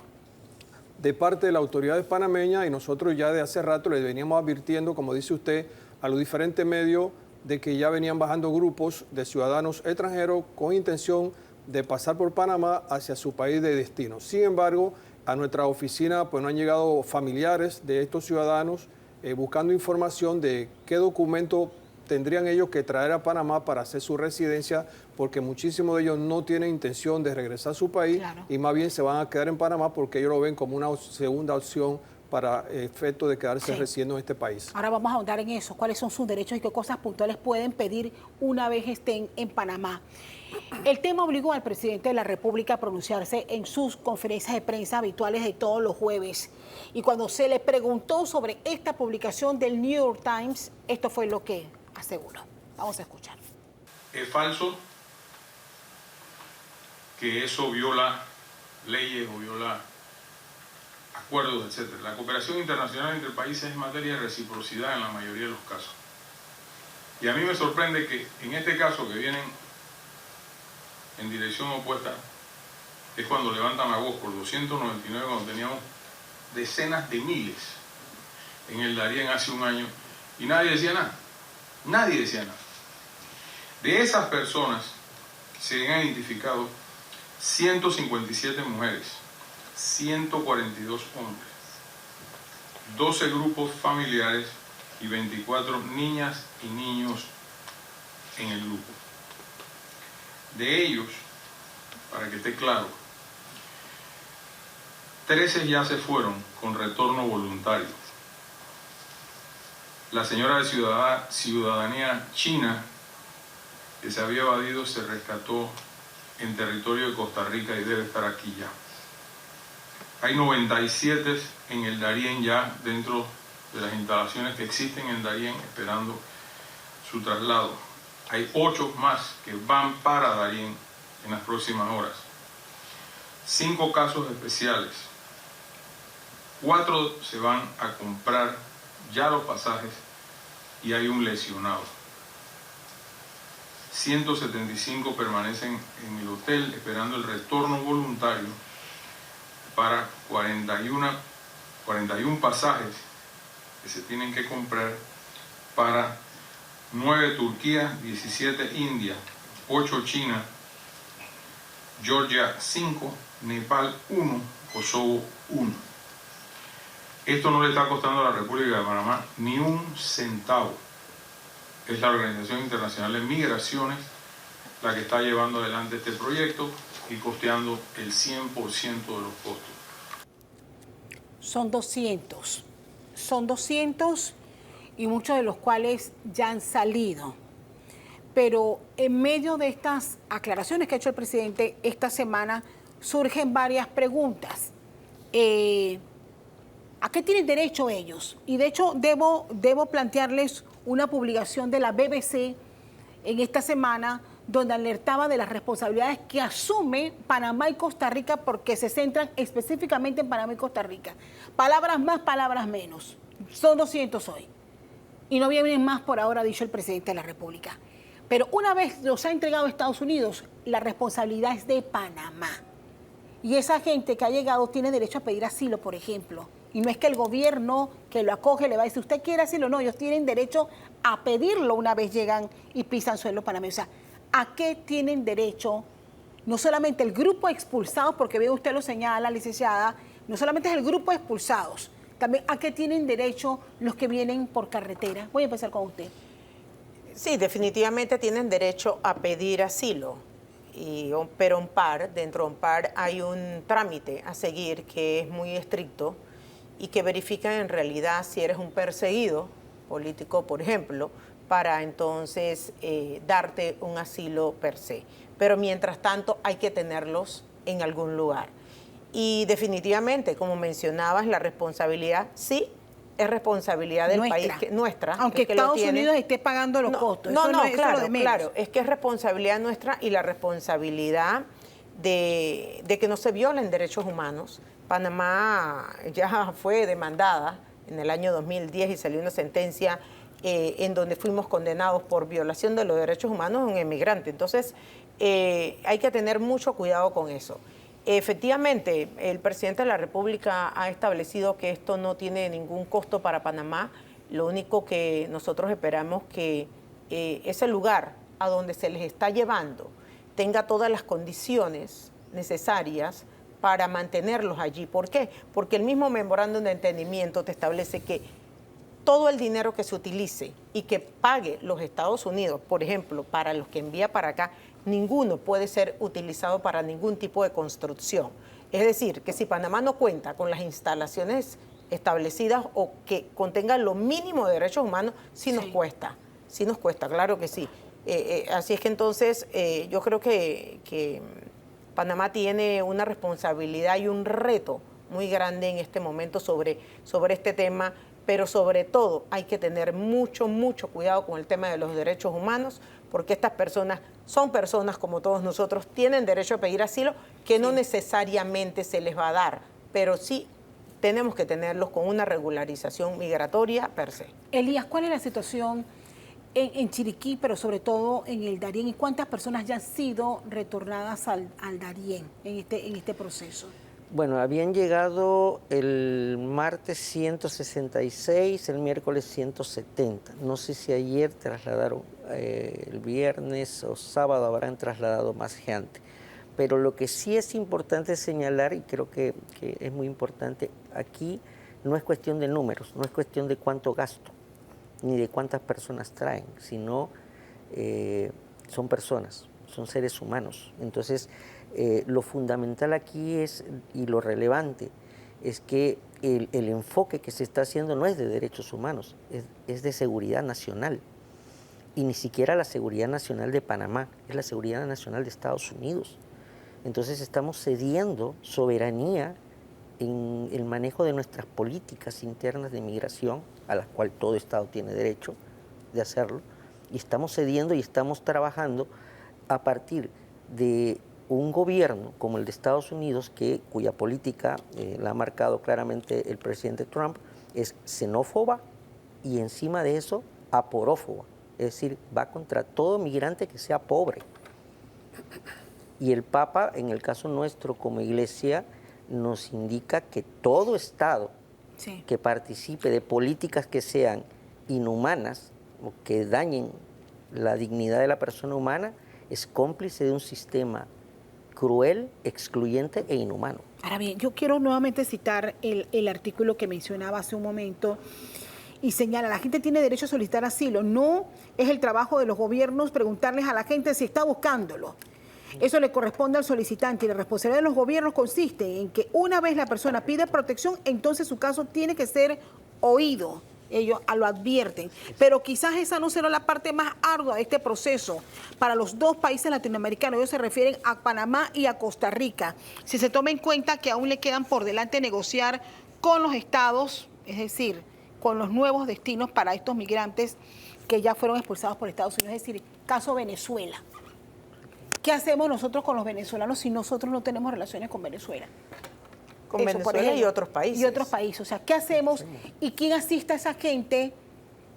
de parte de las autoridades panameñas y nosotros ya de hace rato les veníamos advirtiendo, como dice usted, a los diferentes medios de que ya venían bajando grupos de ciudadanos extranjeros con intención de pasar por Panamá hacia su país de destino. Sin embargo, a nuestra oficina pues no han llegado familiares de estos ciudadanos buscando información de qué documento tendrían ellos que traer a Panamá para hacer su residencia, porque muchísimos de ellos no tienen intención de regresar a su país, claro, y más bien se van a quedar en Panamá porque ellos lo ven como una segunda opción para efecto de quedarse residiendo en este país. Ahora vamos a ahondar en eso, cuáles son sus derechos y qué cosas puntuales pueden pedir una vez estén en Panamá. El tema obligó al presidente de la República a pronunciarse en sus conferencias de prensa habituales de todos los jueves. Y cuando se le preguntó sobre esta publicación del New York Times, esto fue lo que aseguró. Vamos a escuchar. Es falso que eso viola leyes o viola acuerdos, etc. La cooperación internacional entre países es materia de reciprocidad en la mayoría de los casos. Y a mí me sorprende que en este caso que vienen en dirección opuesta, es cuando levantan la voz por 299, cuando teníamos decenas de miles en el Darién hace un año y nadie decía nada. Nadie decía nada. De esas personas se han identificado 157 mujeres, 142 hombres, 12 grupos familiares y 24 niñas y niños en el grupo. De ellos, para que esté claro, 13 ya se fueron con retorno voluntario. La señora de ciudadanía china, que se había evadido, se rescató en territorio de Costa Rica y debe estar aquí ya. Hay 97 en el Darién ya dentro de las instalaciones que existen en Darién esperando su traslado. Hay 8 más que van para Darién en las próximas horas. 5 casos especiales. 4 se van a comprar ya los pasajes y hay un lesionado. 175 permanecen en el hotel esperando el retorno voluntario para 41 pasajes que se tienen que comprar para 9 Turquía, 17 India, 8 China, Georgia 5, Nepal 1, Kosovo 1. Esto no le está costando a la República de Panamá ni un centavo. Es la Organización Internacional de Migraciones la que está llevando adelante este proyecto y costeando el 100% de los costos. Son 200 y muchos de los cuales ya han salido. Pero en medio de estas aclaraciones que ha hecho el presidente esta semana surgen varias preguntas. ¿A qué tienen derecho ellos? Y de hecho debo plantearles una publicación de la BBC en esta semana donde alertaba de las responsabilidades que asume Panamá y Costa Rica porque se centran específicamente en Panamá y Costa Rica. Palabras más, palabras menos. Son 200 hoy. Y no vienen más por ahora, ha dicho el presidente de la República. Pero una vez los ha entregado a Estados Unidos, la responsabilidad es de Panamá. Y esa gente que ha llegado tiene derecho a pedir asilo, por ejemplo. Y no es que el gobierno que lo acoge le va a decir, ¿usted quiere asilo? No, ellos tienen derecho a pedirlo una vez llegan y pisan suelo panameño. O sea, ¿a qué tienen derecho? No solamente el grupo de expulsados, porque bien usted lo señala, licenciada, no solamente es el grupo de expulsados, también ¿a qué tienen derecho los que vienen por carretera? Voy a empezar con usted. Sí, definitivamente tienen derecho a pedir asilo, pero dentro de OMPAR hay un trámite a seguir que es muy estricto y que verifica en realidad si eres un perseguido político, por ejemplo, para entonces darte un asilo per se. Pero mientras tanto hay que tenerlos en algún lugar. Y definitivamente, como mencionabas, la responsabilidad sí es responsabilidad del país, nuestra. Aunque Estados Unidos esté pagando los costos. Claro, es que es responsabilidad nuestra y la responsabilidad de que no se violen derechos humanos. Panamá ya fue demandada en el año 2010 y salió una sentencia en donde fuimos condenados por violación de los derechos humanos a un emigrante. Entonces, hay que tener mucho cuidado con eso. Efectivamente, el presidente de la República ha establecido que esto no tiene ningún costo para Panamá. Lo único que nosotros esperamos que ese lugar a donde se les está llevando tenga todas las condiciones necesarias para mantenerlos allí. ¿Por qué? Porque el mismo memorándum de entendimiento te establece que todo el dinero que se utilice y que pague los Estados Unidos, por ejemplo, para los que envía para acá, ninguno puede ser utilizado para ningún tipo de construcción. Es decir, que si Panamá no cuenta con las instalaciones establecidas o que contengan lo mínimo de derechos humanos, sí nos cuesta, claro que sí. Así es que entonces yo creo que Panamá tiene una responsabilidad y un reto muy grande en este momento sobre este tema, pero sobre todo hay que tener mucho cuidado con el tema de los derechos humanos, porque estas personas son personas como todos nosotros, tienen derecho a pedir asilo, que no necesariamente se les va a dar, pero sí tenemos que tenerlos con una regularización migratoria per se. Elías, ¿cuál es la situación en Chiriquí, pero sobre todo en el Darién? ¿Y cuántas personas ya han sido retornadas al Darién en este proceso? Bueno, habían llegado el martes 166, el miércoles 170. No sé si ayer trasladaron, el viernes o sábado habrán trasladado más gente. Pero lo que sí es importante señalar, y creo que es muy importante, aquí no es cuestión de números, no es cuestión de cuánto gasto, ni de cuántas personas traen, sino son personas, son seres humanos. Entonces, lo fundamental aquí es, y lo relevante, es que el enfoque que se está haciendo no es de derechos humanos, es de seguridad nacional. Y ni siquiera la seguridad nacional de Panamá, es la seguridad nacional de Estados Unidos. Entonces estamos cediendo soberanía en el manejo de nuestras políticas internas de migración, a las cuales todo Estado tiene derecho de hacerlo, y estamos cediendo y estamos trabajando a partir de un gobierno como el de Estados Unidos, cuya política la ha marcado claramente el presidente Trump, es xenófoba y encima de eso aporófoba, es decir, va contra todo migrante que sea pobre. Y el Papa, en el caso nuestro como iglesia, nos indica que todo Estado que participe de políticas que sean inhumanas o que dañen la dignidad de la persona humana es cómplice de un sistema cruel, excluyente e inhumano. Ahora bien, yo quiero nuevamente citar el artículo que mencionaba hace un momento y señala, la gente tiene derecho a solicitar asilo. No es el trabajo de los gobiernos preguntarles a la gente si está buscándolo. Eso le corresponde al solicitante y la responsabilidad de los gobiernos consiste en que una vez la persona pide protección, entonces su caso tiene que ser oído. Ellos lo advierten. Pero quizás esa no será la parte más ardua de este proceso para los dos países latinoamericanos. Ellos se refieren a Panamá y a Costa Rica. Si se toma en cuenta que aún le quedan por delante negociar con los estados, es decir, con los nuevos destinos para estos migrantes que ya fueron expulsados por Estados Unidos, es decir, caso Venezuela. ¿Qué hacemos nosotros con los venezolanos si nosotros no tenemos relaciones con Venezuela? Con eso, Venezuela, por ejemplo, y otros países. Y otros países. O sea, ¿qué hacemos? ¿Y quién asiste a esa gente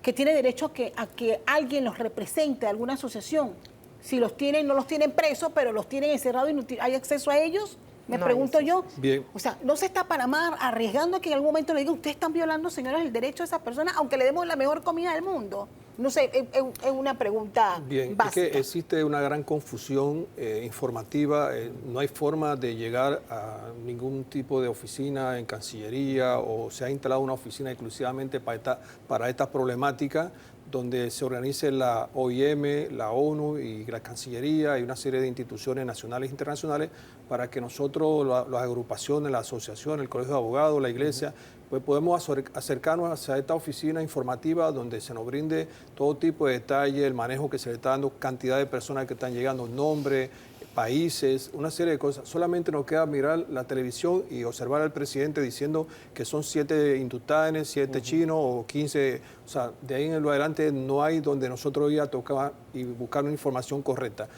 que tiene derecho a que alguien los represente, alguna asociación? Si los tienen, no los tienen presos, pero los tienen encerrados y no hay acceso a ellos, me pregunto yo. Bien. O sea, ¿no se está Panamá arriesgando a que en algún momento le digan, ustedes están violando, señores, el derecho de esas personas, aunque le demos la mejor comida del mundo? No sé, es una pregunta básica. Es que existe una gran confusión informativa, no hay forma de llegar a ningún tipo de oficina en Cancillería o se ha instalado una oficina exclusivamente para esta problemática donde se organice la OIM, la ONU y la Cancillería y una serie de instituciones nacionales e internacionales para que nosotros, las agrupaciones, la asociación, el Colegio de Abogados, la Iglesia, pues podemos acercarnos hacia esta oficina informativa donde se nos brinde todo tipo de detalle, el manejo que se le está dando, cantidad de personas que están llegando, nombres, países, una serie de cosas. Solamente nos queda mirar la televisión y observar al presidente diciendo que son 7 hindutanes, 7 chinos o 15. O sea, de ahí en lo adelante no hay donde nosotros ir a tocar y buscar una información correcta.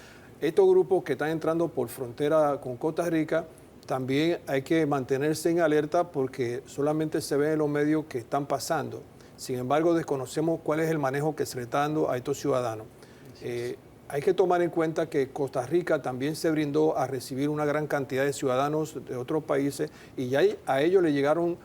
estos grupos que están entrando por frontera con Costa Rica, también hay que mantenerse en alerta porque solamente se ve en los medios que están pasando. Sin embargo, desconocemos cuál es el manejo que se le está dando a estos ciudadanos. Hay que tomar en cuenta que Costa Rica también se brindó a recibir una gran cantidad de ciudadanos de otros países y ya a ellos le llegaron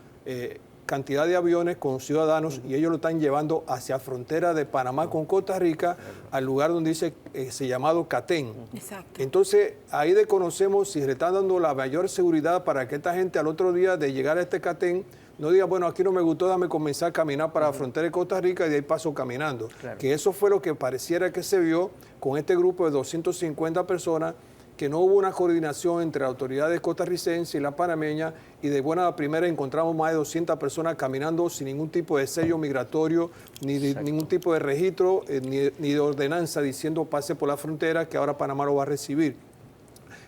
cantidad de aviones con ciudadanos y ellos lo están llevando hacia frontera de Panamá con Costa Rica al lugar donde dice se llamado Catén. Exacto. Entonces ahí desconocemos si le están dando la mayor seguridad para que esta gente al otro día de llegar a este Catén no diga, bueno, aquí no me gustó, dame comenzar a caminar para la frontera de Costa Rica y de ahí paso caminando. Claro. Que eso fue lo que pareciera que se vio con este grupo de 250 personas, que no hubo una coordinación entre autoridades costarricenses y la panameña, y de buena primera encontramos más de 200 personas caminando sin ningún tipo de sello migratorio, ni de ningún tipo de registro, ni de ordenanza diciendo pase por la frontera, que ahora Panamá lo va a recibir.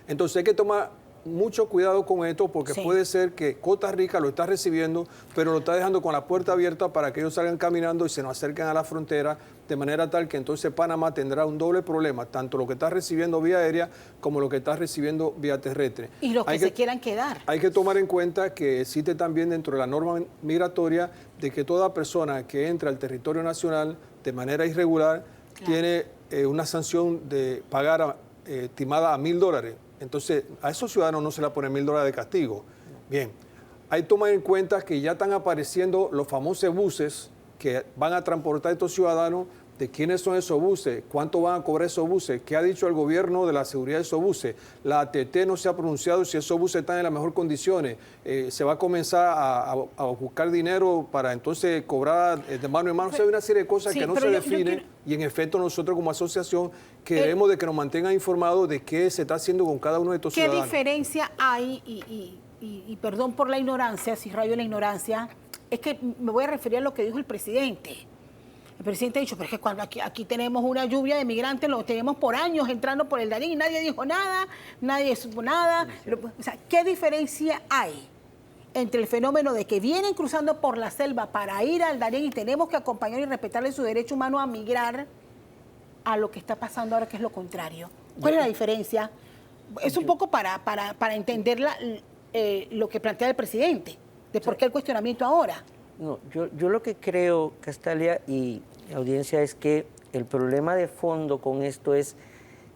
Entonces hay que tomar mucho cuidado con esto porque puede ser que Costa Rica lo está recibiendo, pero lo está dejando con la puerta abierta para que ellos salgan caminando y se nos acerquen a la frontera, de manera tal que entonces Panamá tendrá un doble problema, tanto lo que está recibiendo vía aérea como lo que está recibiendo vía terrestre. Y los que se quieran quedar. Hay que tomar en cuenta que existe también dentro de la norma migratoria de que toda persona que entra al territorio nacional de manera irregular tiene una sanción de pagar estimada a $1,000. Entonces, a esos ciudadanos no se le ponen $1,000 de castigo. Bien, hay que tomar en cuenta que ya están apareciendo los famosos buses que van a transportar a estos ciudadanos. ¿De quiénes son esos buses? ¿Cuánto van a cobrar esos buses? ¿Qué ha dicho el gobierno de la seguridad de esos buses? La ATT no se ha pronunciado si esos buses están en las mejores condiciones. Se va a comenzar a buscar dinero para entonces cobrar de mano en mano. O sea, hay una serie de cosas que no se definen y en efecto nosotros como asociación queremos de que nos mantengan informados de qué se está haciendo con cada uno de estos ciudadanos. ¿Qué diferencia hay? Y perdón por la ignorancia, si rayo la ignorancia, es que me voy a referir a lo que dijo el presidente. El presidente ha dicho, pero es que cuando aquí tenemos una lluvia de migrantes, lo tenemos por años entrando por el Darién y nadie dijo nada, nadie supo nada. O sea, ¿qué diferencia hay entre el fenómeno de que vienen cruzando por la selva para ir al Darién y tenemos que acompañar y respetarle su derecho humano a migrar, a lo que está pasando ahora, que es lo contrario? ¿Cuál es la diferencia? Es un poco para entender lo que plantea el presidente, de por qué el cuestionamiento ahora. No, yo lo que creo, Castalia y audiencia, es que el problema de fondo con esto es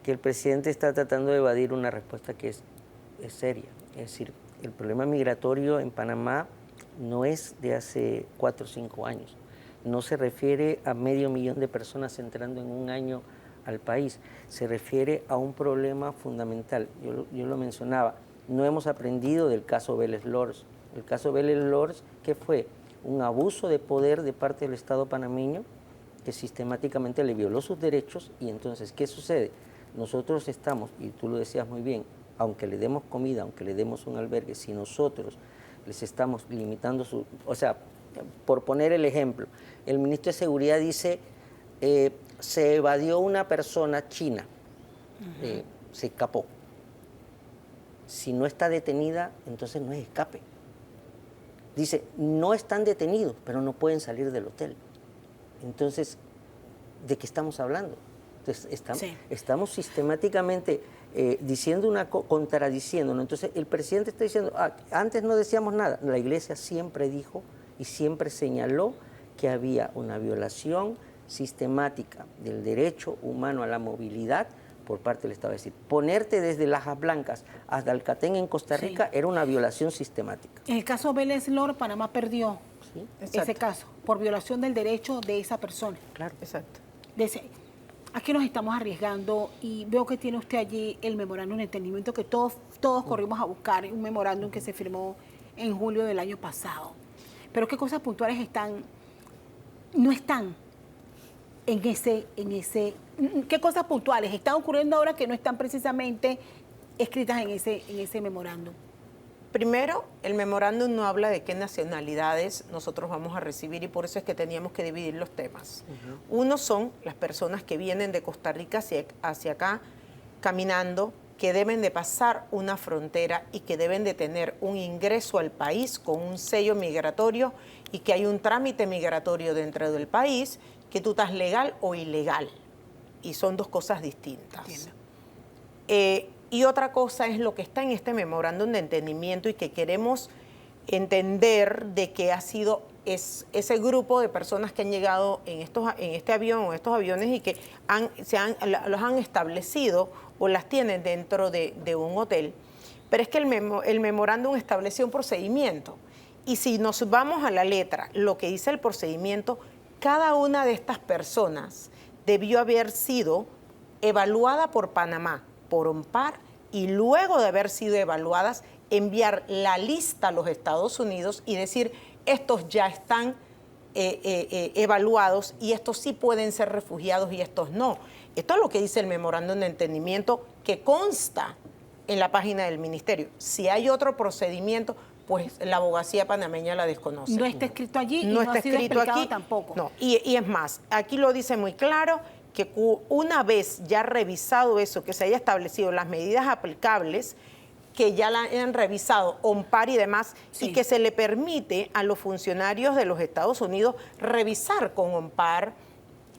que el presidente está tratando de evadir una respuesta que es seria. Es decir, el problema migratorio en Panamá no es de hace 4 o 5 años. No se refiere a 500.000 de personas entrando en un año al país. Se refiere a un problema fundamental. Yo lo mencionaba. No hemos aprendido del caso Vélez Lors. El caso Vélez Lors, ¿qué fue? Un abuso de poder de parte del Estado panameño que sistemáticamente le violó sus derechos. Y entonces, ¿qué sucede? Nosotros estamos, y tú lo decías muy bien, aunque le demos comida, aunque le demos un albergue, si nosotros les estamos limitando su... O sea, por poner el ejemplo, el ministro de Seguridad dice, se evadió una persona china, se escapó. Si no está detenida, entonces no es escape. Dice, no están detenidos, pero no pueden salir del hotel. Entonces, ¿de qué estamos hablando? Entonces, estamos sistemáticamente contradiciéndonos. Entonces, el presidente está diciendo, antes no decíamos nada. La Iglesia siempre dijo y siempre señaló que había una violación sistemática del derecho humano a la movilidad por parte del Estado. Es decir, ponerte desde Lajas Blancas hasta el Catén en Costa Rica era una violación sistemática. En el caso Vélez Lors, Panamá perdió ese caso por violación del derecho de esa persona. Claro. Exacto. Aquí nos estamos arriesgando y veo que tiene usted allí el memorándum de entendimiento que todos corrimos a buscar, un memorándum que se firmó en julio del año pasado. Pero ¿qué cosas puntuales no están en ese, qué cosas puntuales están ocurriendo ahora que no están precisamente escritas en ese memorándum? Primero, el memorándum no habla de qué nacionalidades nosotros vamos a recibir y por eso es que teníamos que dividir los temas. Uno son las personas que vienen de Costa Rica hacia acá caminando, que deben de pasar una frontera y que deben de tener un ingreso al país con un sello migratorio y que hay un trámite migratorio dentro del país, que tú estás legal o ilegal. Y son dos cosas distintas. Entiendo. Y otra cosa es lo que está en este memorándum de entendimiento y que queremos entender de que ha sido ese grupo de personas que han llegado en este avión o estos aviones y que los han establecido o las tienen dentro de un hotel. Pero es que el memorándum estableció un procedimiento. Y si nos vamos a la letra, lo que dice el procedimiento, cada una de estas personas debió haber sido evaluada por Panamá, por OMPAR, y luego de haber sido evaluadas, enviar la lista a los Estados Unidos y decir, estos ya están evaluados y estos sí pueden ser refugiados y estos no. Esto es lo que dice el memorándum de entendimiento que consta en la página del ministerio. Si hay otro procedimiento, pues la abogacía panameña la desconoce. No está escrito allí no y no está ha sido escrito explicado aquí tampoco. No, y es más, aquí lo dice muy claro que una vez ya revisado eso, que se haya establecido las medidas aplicables, que ya la han revisado OMPAR y demás, sí, y que se le permite a los funcionarios de los Estados Unidos revisar con OMPAR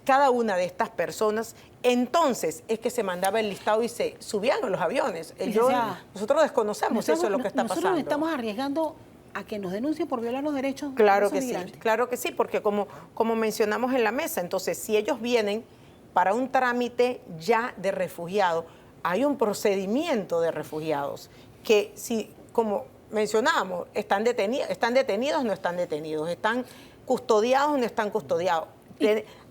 cada una de estas personas, entonces es que se mandaba el listado y se subían a los aviones. Nosotros desconocemos eso es lo que está pasando. Nosotros estamos arriesgando a que nos denuncien por violar los derechos Claro de los que sí, migrantes. claro que sí, porque como mencionamos en la mesa, entonces si ellos vienen para un trámite ya de refugiado, hay un procedimiento de refugiados que si, como mencionábamos, están detenidos, no están detenidos, están custodiados, no están custodiados.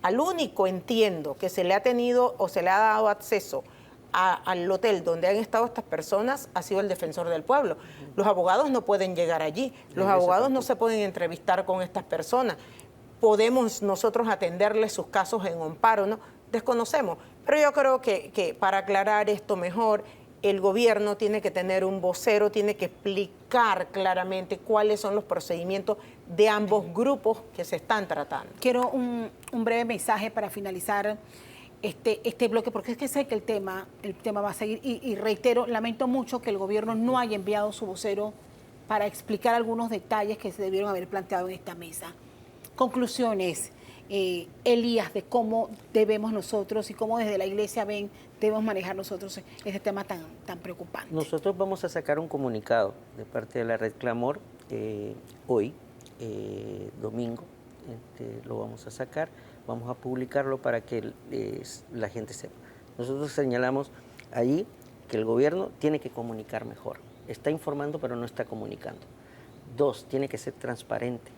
Al único, entiendo, que se le ha tenido o se le ha dado acceso al hotel donde han estado estas personas ha sido el defensor del pueblo. Los abogados no pueden llegar allí, los abogados no se pueden entrevistar con estas personas. Podemos nosotros atenderles sus casos en OMPAR o no, desconocemos. Pero yo creo que para aclarar esto mejor, el gobierno tiene que tener un vocero, tiene que explicar claramente cuáles son los procedimientos de ambos grupos que se están tratando. Quiero un breve mensaje para finalizar este bloque, porque es que sé que el tema va a seguir y reitero, lamento mucho que el gobierno no haya enviado su vocero para explicar algunos detalles que se debieron haber planteado en esta mesa. Conclusiones, Elías, de cómo debemos nosotros y cómo desde la iglesia debemos manejar nosotros este tema tan preocupante. Nosotros vamos a sacar un comunicado de parte de la Red Clamor hoy, domingo, lo vamos a sacar, vamos a publicarlo para que la gente sepa. Nosotros señalamos ahí que el gobierno tiene que comunicar mejor. Está informando pero no está comunicando. 2, tiene que ser transparente.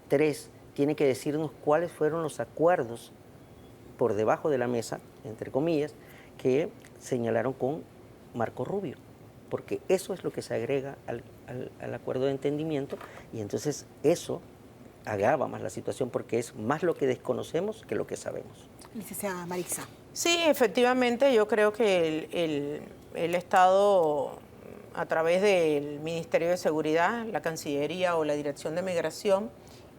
3, tiene que decirnos cuáles fueron los acuerdos por debajo de la mesa, entre comillas, que señalaron con Marco Rubio, porque eso es lo que se agrega al acuerdo de entendimiento y entonces eso agrava más la situación porque es más lo que desconocemos que lo que sabemos. Licenciada Maritza. Sí, efectivamente, yo creo que el Estado, a través del Ministerio de Seguridad, la Cancillería o la Dirección de Migración,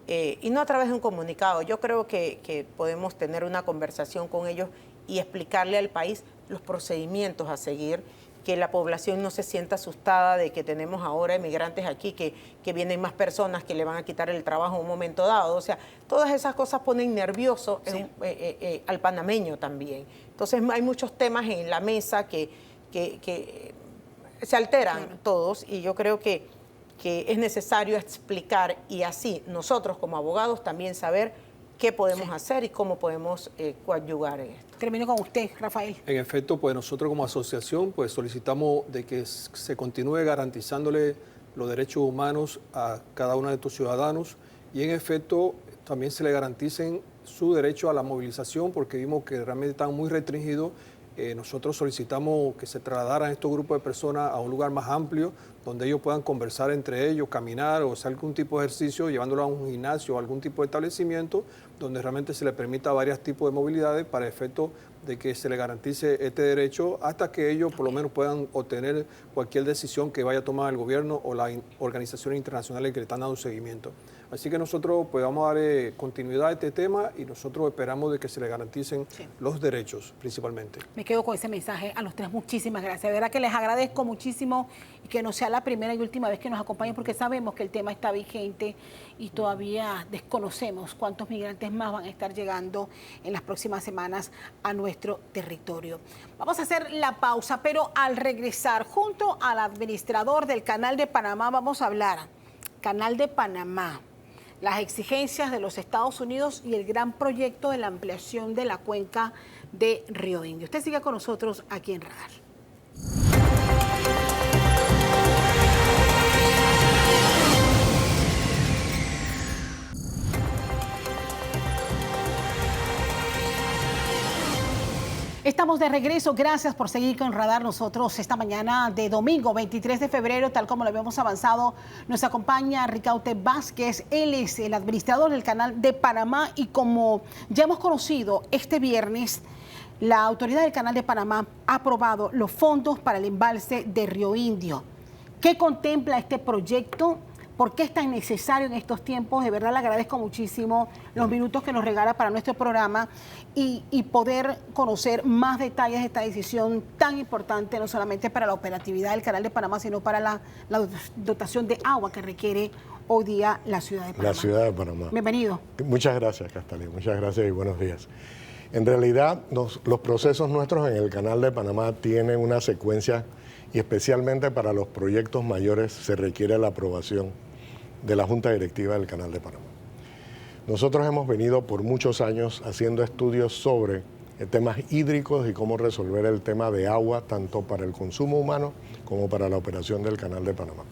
y no a través de un comunicado, yo creo que podemos tener una conversación con ellos y explicarle al país los procedimientos a seguir, que la población no se sienta asustada de que tenemos ahora emigrantes aquí, que vienen más personas que le van a quitar el trabajo en un momento dado. O sea, todas esas cosas ponen nervioso al panameño también. Entonces hay muchos temas en la mesa que se alteran todos y yo creo que es necesario explicar y así nosotros como abogados también saber qué podemos hacer y cómo podemos coadyuvar en esto. Termino con usted, Rafael. En efecto, pues nosotros como asociación pues solicitamos de que se continúe garantizándole los derechos humanos a cada uno de estos ciudadanos y en efecto también se le garanticen su derecho a la movilización porque vimos que realmente están muy restringidos. Nosotros solicitamos que se trasladaran estos grupos de personas a un lugar más amplio donde ellos puedan conversar entre ellos, caminar o hacer algún tipo de ejercicio, llevándolo a un gimnasio o algún tipo de establecimiento donde realmente se les permita varios tipos de movilidades para efecto de que se les garantice este derecho hasta que ellos por lo menos puedan obtener cualquier decisión que vaya a tomar el gobierno o las organizaciones internacionales que le están dando seguimiento. Así que nosotros pues, vamos a dar continuidad a este tema y nosotros esperamos de que se le garanticen los derechos principalmente. Me quedo con ese mensaje a los tres. Muchísimas gracias. De verdad que les agradezco muchísimo y que no sea la primera y última vez que nos acompañen porque sabemos que el tema está vigente y todavía desconocemos cuántos migrantes más van a estar llegando en las próximas semanas a nuestro territorio. Vamos a hacer la pausa, pero al regresar, junto al administrador del Canal de Panamá, vamos a hablar. Canal de Panamá, las exigencias de los Estados Unidos y el gran proyecto de la ampliación de la cuenca de Río Indio. Usted siga con nosotros aquí en Radar. Estamos de regreso, gracias por seguir con Radar. Nosotros esta mañana de domingo 23 de febrero, tal como lo habíamos avanzado, nos acompaña Ricaute Vázquez. Él es el administrador del Canal de Panamá y como ya hemos conocido, este viernes la autoridad del Canal de Panamá ha aprobado los fondos para el embalse de Río Indio. ¿Qué contempla este proyecto? ¿Por qué es tan necesario en estos tiempos? De verdad le agradezco muchísimo los minutos que nos regala para nuestro programa y poder conocer más detalles de esta decisión tan importante, no solamente para la operatividad del Canal de Panamá, sino para la dotación de agua que requiere hoy día la ciudad de Panamá. La ciudad de Panamá. Bienvenido. Muchas gracias, Castalí. Muchas gracias y buenos días. En realidad, los procesos nuestros en el Canal de Panamá tienen una secuencia y especialmente para los proyectos mayores se requiere la aprobación de la Junta Directiva del Canal de Panamá. Nosotros hemos venido por muchos años haciendo estudios sobre temas hídricos y cómo resolver el tema de agua, tanto para el consumo humano como para la operación del Canal de Panamá.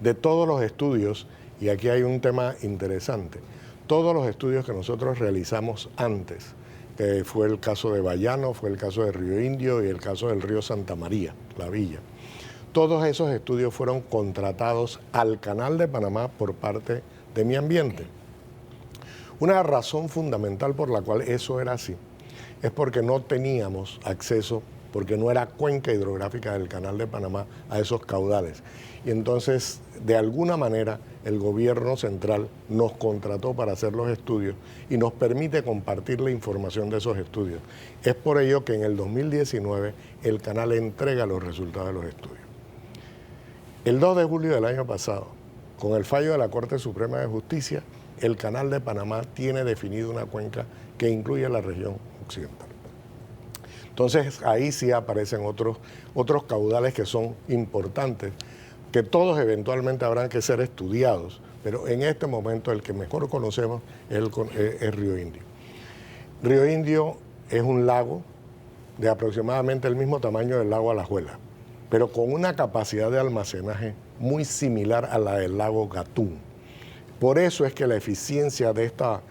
De todos los estudios, y aquí hay un tema interesante, todos los estudios que nosotros realizamos antes, que fue el caso de Bayano, fue el caso de Río Indio y el caso del río Santa María, la Villa, todos esos estudios fueron contratados al Canal de Panamá por parte de Mi Ambiente. Una razón fundamental por la cual eso era así es porque no teníamos acceso, porque no era cuenca hidrográfica del Canal de Panamá a esos caudales. Y entonces, de alguna manera, el gobierno central nos contrató para hacer los estudios y nos permite compartir la información de esos estudios. Es por ello que en el 2019 el canal entrega los resultados de los estudios. El 2 de julio del año pasado, con el fallo de la Corte Suprema de Justicia, el Canal de Panamá tiene definido una cuenca que incluye la región occidental. Entonces ahí sí aparecen otros caudales que son importantes, que todos eventualmente habrán que ser estudiados, pero en este momento el que mejor conocemos es Río Indio. Río Indio es un lago de aproximadamente el mismo tamaño del lago Alajuela, pero con una capacidad de almacenaje muy similar a la del lago Gatún. Por eso es que la eficiencia de esta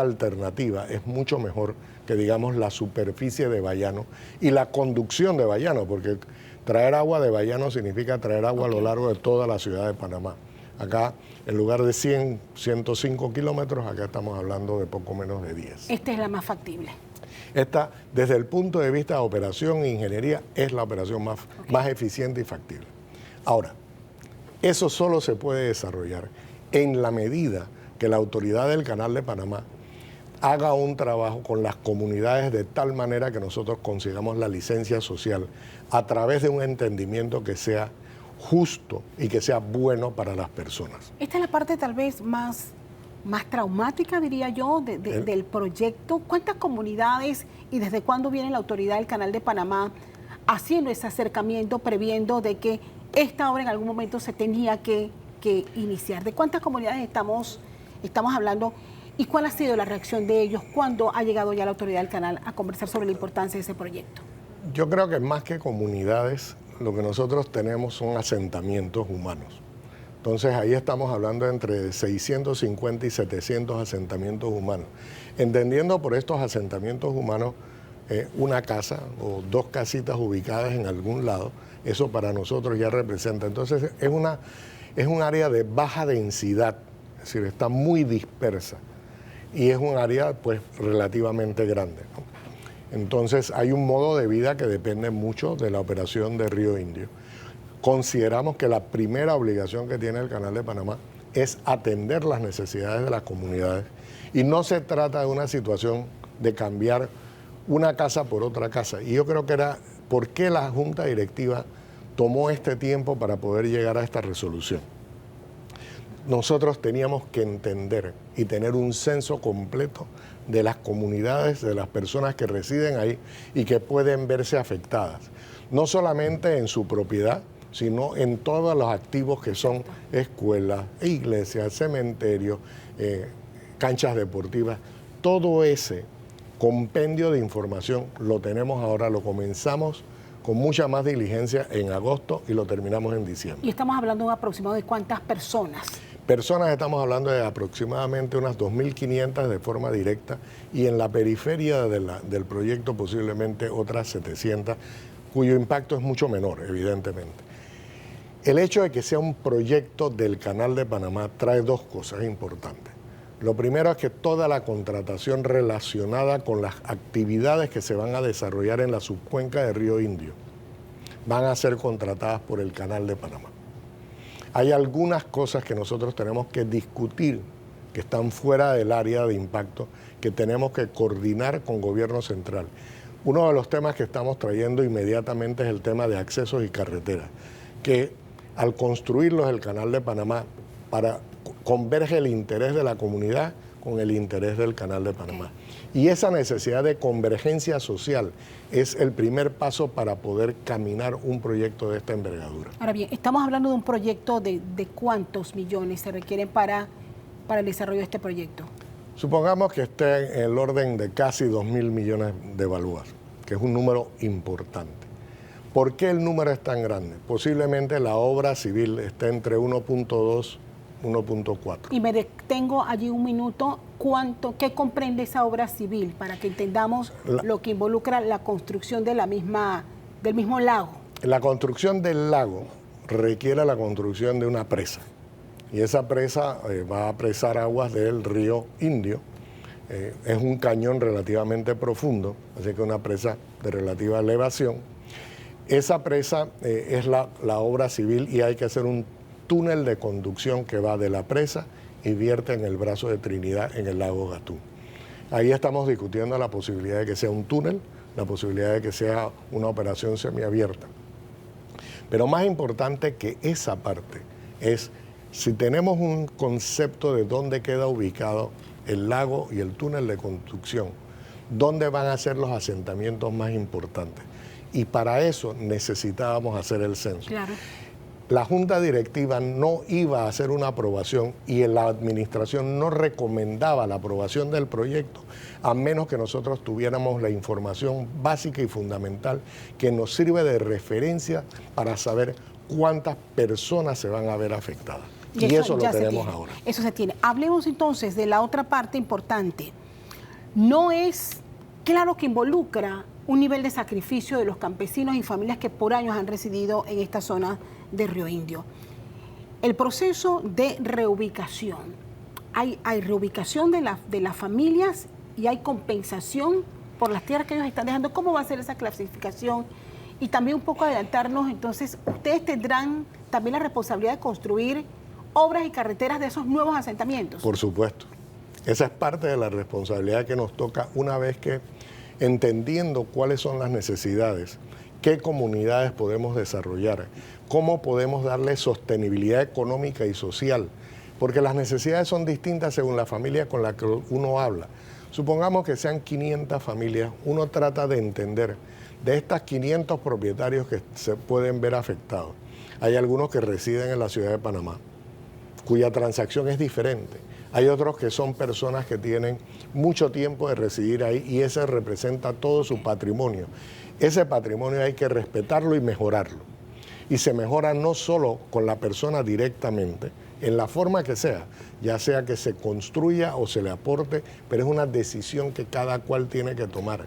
alternativa es mucho mejor que, digamos, la superficie de Bayano y la conducción de Bayano, porque traer agua de Bayano significa traer agua a lo largo de toda la ciudad de Panamá. Acá, en lugar de 105 kilómetros, acá estamos hablando de poco menos de 10. Esta es la más factible. Esta, desde el punto de vista de operación e ingeniería, es la operación más eficiente y factible. Ahora, eso solo se puede desarrollar en la medida que la autoridad del Canal de Panamá haga un trabajo con las comunidades de tal manera que nosotros consigamos la licencia social a través de un entendimiento que sea justo y que sea bueno para las personas. Esta es la parte tal vez más traumática, diría yo, del proyecto. ¿Cuántas comunidades y desde cuándo viene la autoridad del Canal de Panamá haciendo ese acercamiento, previendo de que esta obra en algún momento se tenía que iniciar? ¿De cuántas comunidades estamos hablando? ¿Y cuál ha sido la reacción de ellos cuando ha llegado ya la autoridad del canal a conversar sobre la importancia de ese proyecto? Yo creo que más que comunidades, lo que nosotros tenemos son asentamientos humanos. Entonces ahí estamos hablando de entre 650 y 700 asentamientos humanos. Entendiendo por estos asentamientos humanos una casa o dos casitas ubicadas en algún lado, eso para nosotros ya representa. Entonces es un área de baja densidad, es decir, está muy dispersa y es un área pues relativamente grande, ¿no? Entonces hay un modo de vida que depende mucho de la operación de Río Indio. Consideramos que la primera obligación que tiene el Canal de Panamá es atender las necesidades de las comunidades y no se trata de una situación de cambiar una casa por otra casa. Y yo creo que era por qué la Junta Directiva tomó este tiempo para poder llegar a esta resolución. Nosotros teníamos que entender y tener un censo completo de las comunidades, de las personas que residen ahí y que pueden verse afectadas, no solamente en su propiedad, sino en todos los activos que son escuelas, iglesias, cementerios, canchas deportivas. Todo ese compendio de información lo tenemos ahora, lo comenzamos con mucha más diligencia en agosto y lo terminamos en diciembre. Y estamos hablando de un aproximado de ¿cuántas personas? Personas, estamos hablando de aproximadamente unas 2.500 de forma directa y en la periferia del proyecto posiblemente otras 700, cuyo impacto es mucho menor, evidentemente. El hecho de que sea un proyecto del Canal de Panamá trae dos cosas importantes. Lo primero es que toda la contratación relacionada con las actividades que se van a desarrollar en la subcuenca de Río Indio van a ser contratadas por el Canal de Panamá. Hay algunas cosas que nosotros tenemos que discutir, que están fuera del área de impacto, que tenemos que coordinar con gobierno central. Uno de los temas que estamos trayendo inmediatamente es el tema de accesos y carreteras, que al construirlos el Canal de Panamá, converge el interés de la comunidad con el interés del Canal de Panamá. Y esa necesidad de convergencia social es el primer paso para poder caminar un proyecto de esta envergadura. Ahora bien, estamos hablando de un proyecto de ¿cuántos millones se requieren para el desarrollo de este proyecto? Supongamos que esté en el orden de casi 2.000 millones de balúas, que es un número importante. ¿Por qué el número es tan grande? Posiblemente la obra civil esté entre 1.2 1.4. Y me detengo allí un minuto. ¿Qué comprende esa obra civil para que entendamos lo que involucra la construcción de del mismo lago? La construcción del lago requiere la construcción de una presa. Y esa presa va a presar aguas del río Indio. Es un cañón relativamente profundo, así que una presa de relativa elevación. Esa presa es la obra civil y hay que hacer un túnel de conducción que va de la presa y vierte en el brazo de Trinidad en el lago Gatún. Ahí estamos discutiendo la posibilidad de que sea un túnel, la posibilidad de que sea una operación semiabierta. Pero más importante que esa parte es, si tenemos un concepto de dónde queda ubicado el lago y el túnel de conducción, dónde van a ser los asentamientos más importantes. Y para eso necesitábamos hacer el censo. Claro. La Junta Directiva no iba a hacer una aprobación y la administración no recomendaba la aprobación del proyecto a menos que nosotros tuviéramos la información básica y fundamental que nos sirve de referencia para saber cuántas personas se van a ver afectadas. Y eso lo tenemos ahora. Eso se tiene. Hablemos entonces de la otra parte importante. No es claro que involucra un nivel de sacrificio de los campesinos y familias que por años han residido en esta zona de Río Indio. El proceso de reubicación. Hay reubicación de las familias y hay compensación por las tierras que ellos están dejando. ¿Cómo va a ser esa clasificación? Y también un poco adelantarnos, entonces, ustedes tendrán también la responsabilidad de construir obras y carreteras de esos nuevos asentamientos. Por supuesto. Esa es parte de la responsabilidad que nos toca una vez que, entendiendo cuáles son las necesidades, qué comunidades podemos desarrollar, cómo podemos darle sostenibilidad económica y social, porque las necesidades son distintas según la familia con la que uno habla. Supongamos que sean 500 familias, uno trata de entender de estas 500 propietarios que se pueden ver afectados. Hay algunos que residen en la ciudad de Panamá, cuya transacción es diferente. Hay otros que son personas que tienen mucho tiempo de residir ahí y ese representa todo su patrimonio. Ese patrimonio hay que respetarlo y mejorarlo. Y se mejora no solo con la persona directamente, en la forma que sea, ya sea que se construya o se le aporte, pero es una decisión que cada cual tiene que tomar.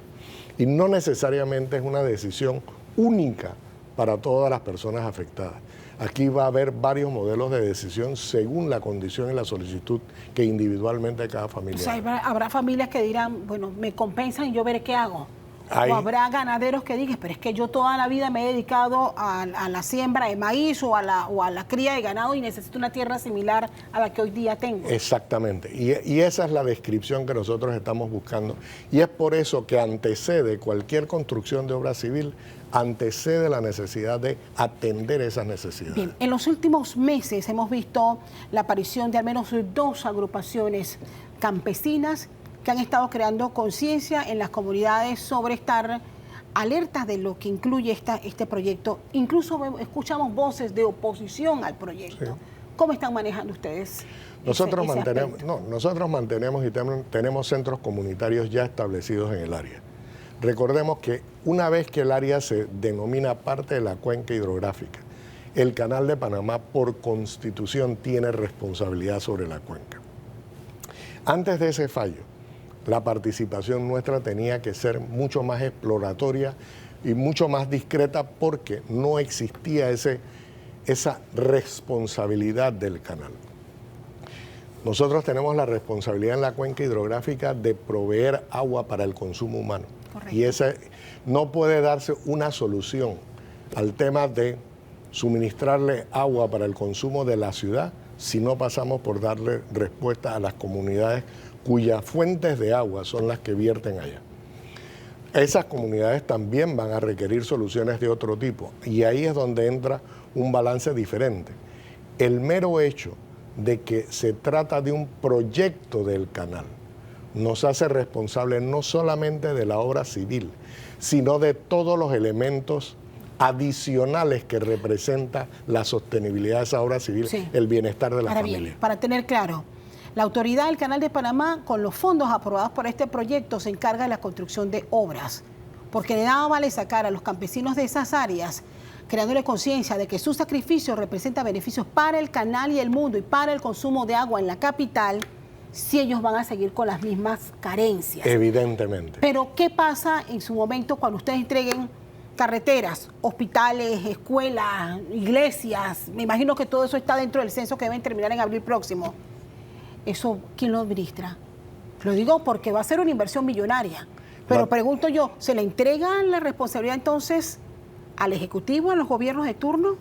Y no necesariamente es una decisión única para todas las personas afectadas. Aquí va a haber varios modelos de decisión según la condición y la solicitud que individualmente cada familia haga. O sea, habrá familias que dirán, bueno, me compensan y yo veré qué hago. ¿O habrá ganaderos que digan, pero es que yo toda la vida me he dedicado a la siembra de maíz o a la cría de ganado y necesito una tierra similar a la que hoy día tengo? Exactamente. Y esa es la descripción que nosotros estamos buscando. Y es por eso que antecede cualquier construcción de obra civil, antecede la necesidad de atender esas necesidades. Bien, en los últimos meses hemos visto la aparición de al menos 2 agrupaciones campesinas que han estado creando conciencia en las comunidades sobre estar alertas de lo que incluye este proyecto. Incluso escuchamos voces de oposición al proyecto. Sí. ¿Cómo están manejando ustedes? Nosotros mantenemos y tenemos centros comunitarios ya establecidos en el área. Recordemos que una vez que el área se denomina parte de la cuenca hidrográfica, el Canal de Panamá por constitución tiene responsabilidad sobre la cuenca. Antes de ese fallo, la participación nuestra tenía que ser mucho más exploratoria y mucho más discreta porque no existía esa responsabilidad del canal. Nosotros tenemos la responsabilidad en la cuenca hidrográfica de proveer agua para el consumo humano. Correcto. Y esa no puede darse una solución al tema de suministrarle agua para el consumo de la ciudad si no pasamos por darle respuesta a las comunidades cuyas fuentes de agua son las que vierten allá. Esas comunidades también van a requerir soluciones de otro tipo y ahí es donde entra un balance diferente. El mero hecho de que se trata de un proyecto del canal nos hace responsables no solamente de la obra civil, sino de todos los elementos adicionales que representa la sostenibilidad de esa obra civil, sí, el bienestar de la familia. Bien, para tener claro, la autoridad del Canal de Panamá, con los fondos aprobados por este proyecto, se encarga de la construcción de obras, porque de nada vale sacar a los campesinos de esas áreas, creándole conciencia de que su sacrificio representa beneficios para el canal y el mundo y para el consumo de agua en la capital, si ellos van a seguir con las mismas carencias. Evidentemente. Pero, ¿qué pasa en su momento cuando ustedes entreguen carreteras, hospitales, escuelas, iglesias? Me imagino que todo eso está dentro del censo que deben terminar en abril próximo. ¿Eso quién lo administra? Lo digo porque va a ser una inversión millonaria. Pero pregunto yo, ¿se le entrega la responsabilidad entonces al Ejecutivo, a los gobiernos de turno?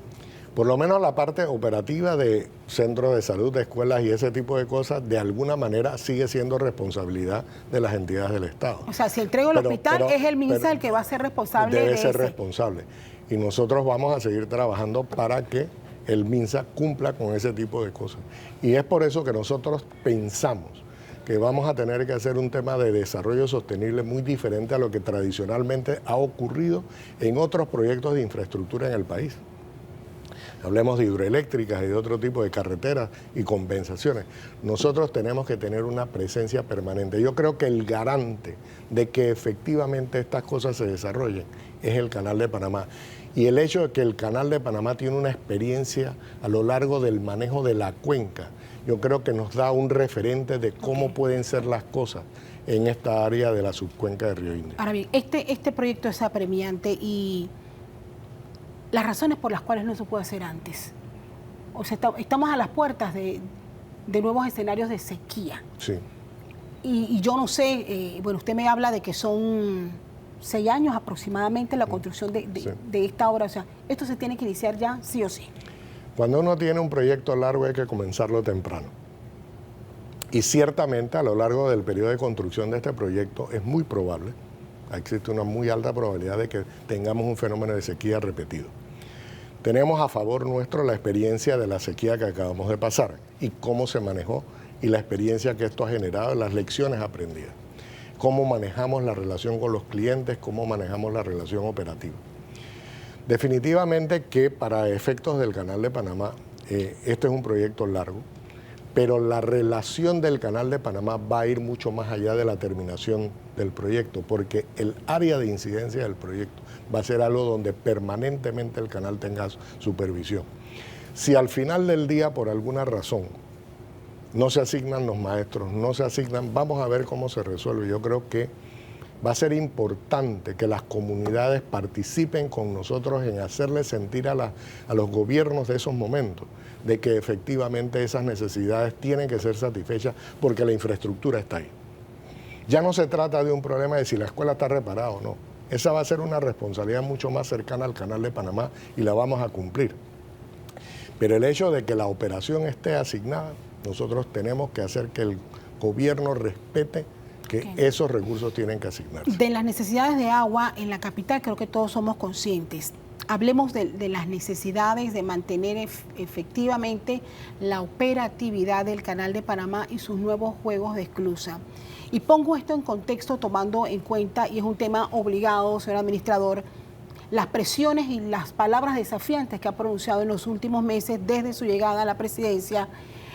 Por lo menos la parte operativa de centros de salud, de escuelas y ese tipo de cosas, de alguna manera sigue siendo responsabilidad de las entidades del Estado. O sea, si entrego el hospital, es el MINSA el que va a ser responsable de eso. Debe ser responsable. Y nosotros vamos a seguir trabajando para que el MINSA cumpla con ese tipo de cosas. Y es por eso que nosotros pensamos que vamos a tener que hacer un tema de desarrollo sostenible muy diferente a lo que tradicionalmente ha ocurrido en otros proyectos de infraestructura en el país. Hablemos de hidroeléctricas y de otro tipo de carreteras y compensaciones. Nosotros tenemos que tener una presencia permanente. Yo creo que el garante de que efectivamente estas cosas se desarrollen es el Canal de Panamá. Y el hecho de que el Canal de Panamá tiene una experiencia a lo largo del manejo de la cuenca, yo creo que nos da un referente de cómo pueden ser las cosas en esta área de la subcuenca de Río Indio. Ahora bien, este proyecto es apremiante y las razones por las cuales no se puede hacer antes. O sea, estamos a las puertas de nuevos escenarios de sequía. Sí. Y yo no sé, bueno, usted me habla de que son 6 años aproximadamente la construcción de esta obra. O sea, esto se tiene que iniciar ya sí o sí. Cuando uno tiene un proyecto largo hay que comenzarlo temprano. Y ciertamente a lo largo del periodo de construcción de este proyecto es muy probable, existe una muy alta probabilidad de que tengamos un fenómeno de sequía repetido. Tenemos a favor nuestro la experiencia de la sequía que acabamos de pasar y cómo se manejó y la experiencia que esto ha generado, las lecciones aprendidas. Cómo manejamos la relación con los clientes, cómo manejamos la relación operativa. Definitivamente que para efectos del Canal de Panamá, este es un proyecto largo, pero la relación del Canal de Panamá va a ir mucho más allá de la terminación del proyecto, porque el área de incidencia del proyecto va a ser algo donde permanentemente el canal tenga supervisión. Si al final del día, por alguna razón, no se asignan los maestros, no se asignan, vamos a ver cómo se resuelve. Yo creo que va a ser importante que las comunidades participen con nosotros en hacerle sentir a los gobiernos de esos momentos de que efectivamente esas necesidades tienen que ser satisfechas porque la infraestructura está ahí. Ya no se trata de un problema de si la escuela está reparada o no. Esa va a ser una responsabilidad mucho más cercana al Canal de Panamá y la vamos a cumplir. Pero el hecho de que la operación esté asignada, nosotros tenemos que hacer que el gobierno respete que esos recursos tienen que asignarse. De las necesidades de agua en la capital creo que todos somos conscientes. Hablemos de las necesidades de mantener efectivamente la operatividad del Canal de Panamá y sus nuevos juegos de esclusa. Y pongo esto en contexto tomando en cuenta, y es un tema obligado, señor administrador, las presiones y las palabras desafiantes que ha pronunciado en los últimos meses desde su llegada a la presidencia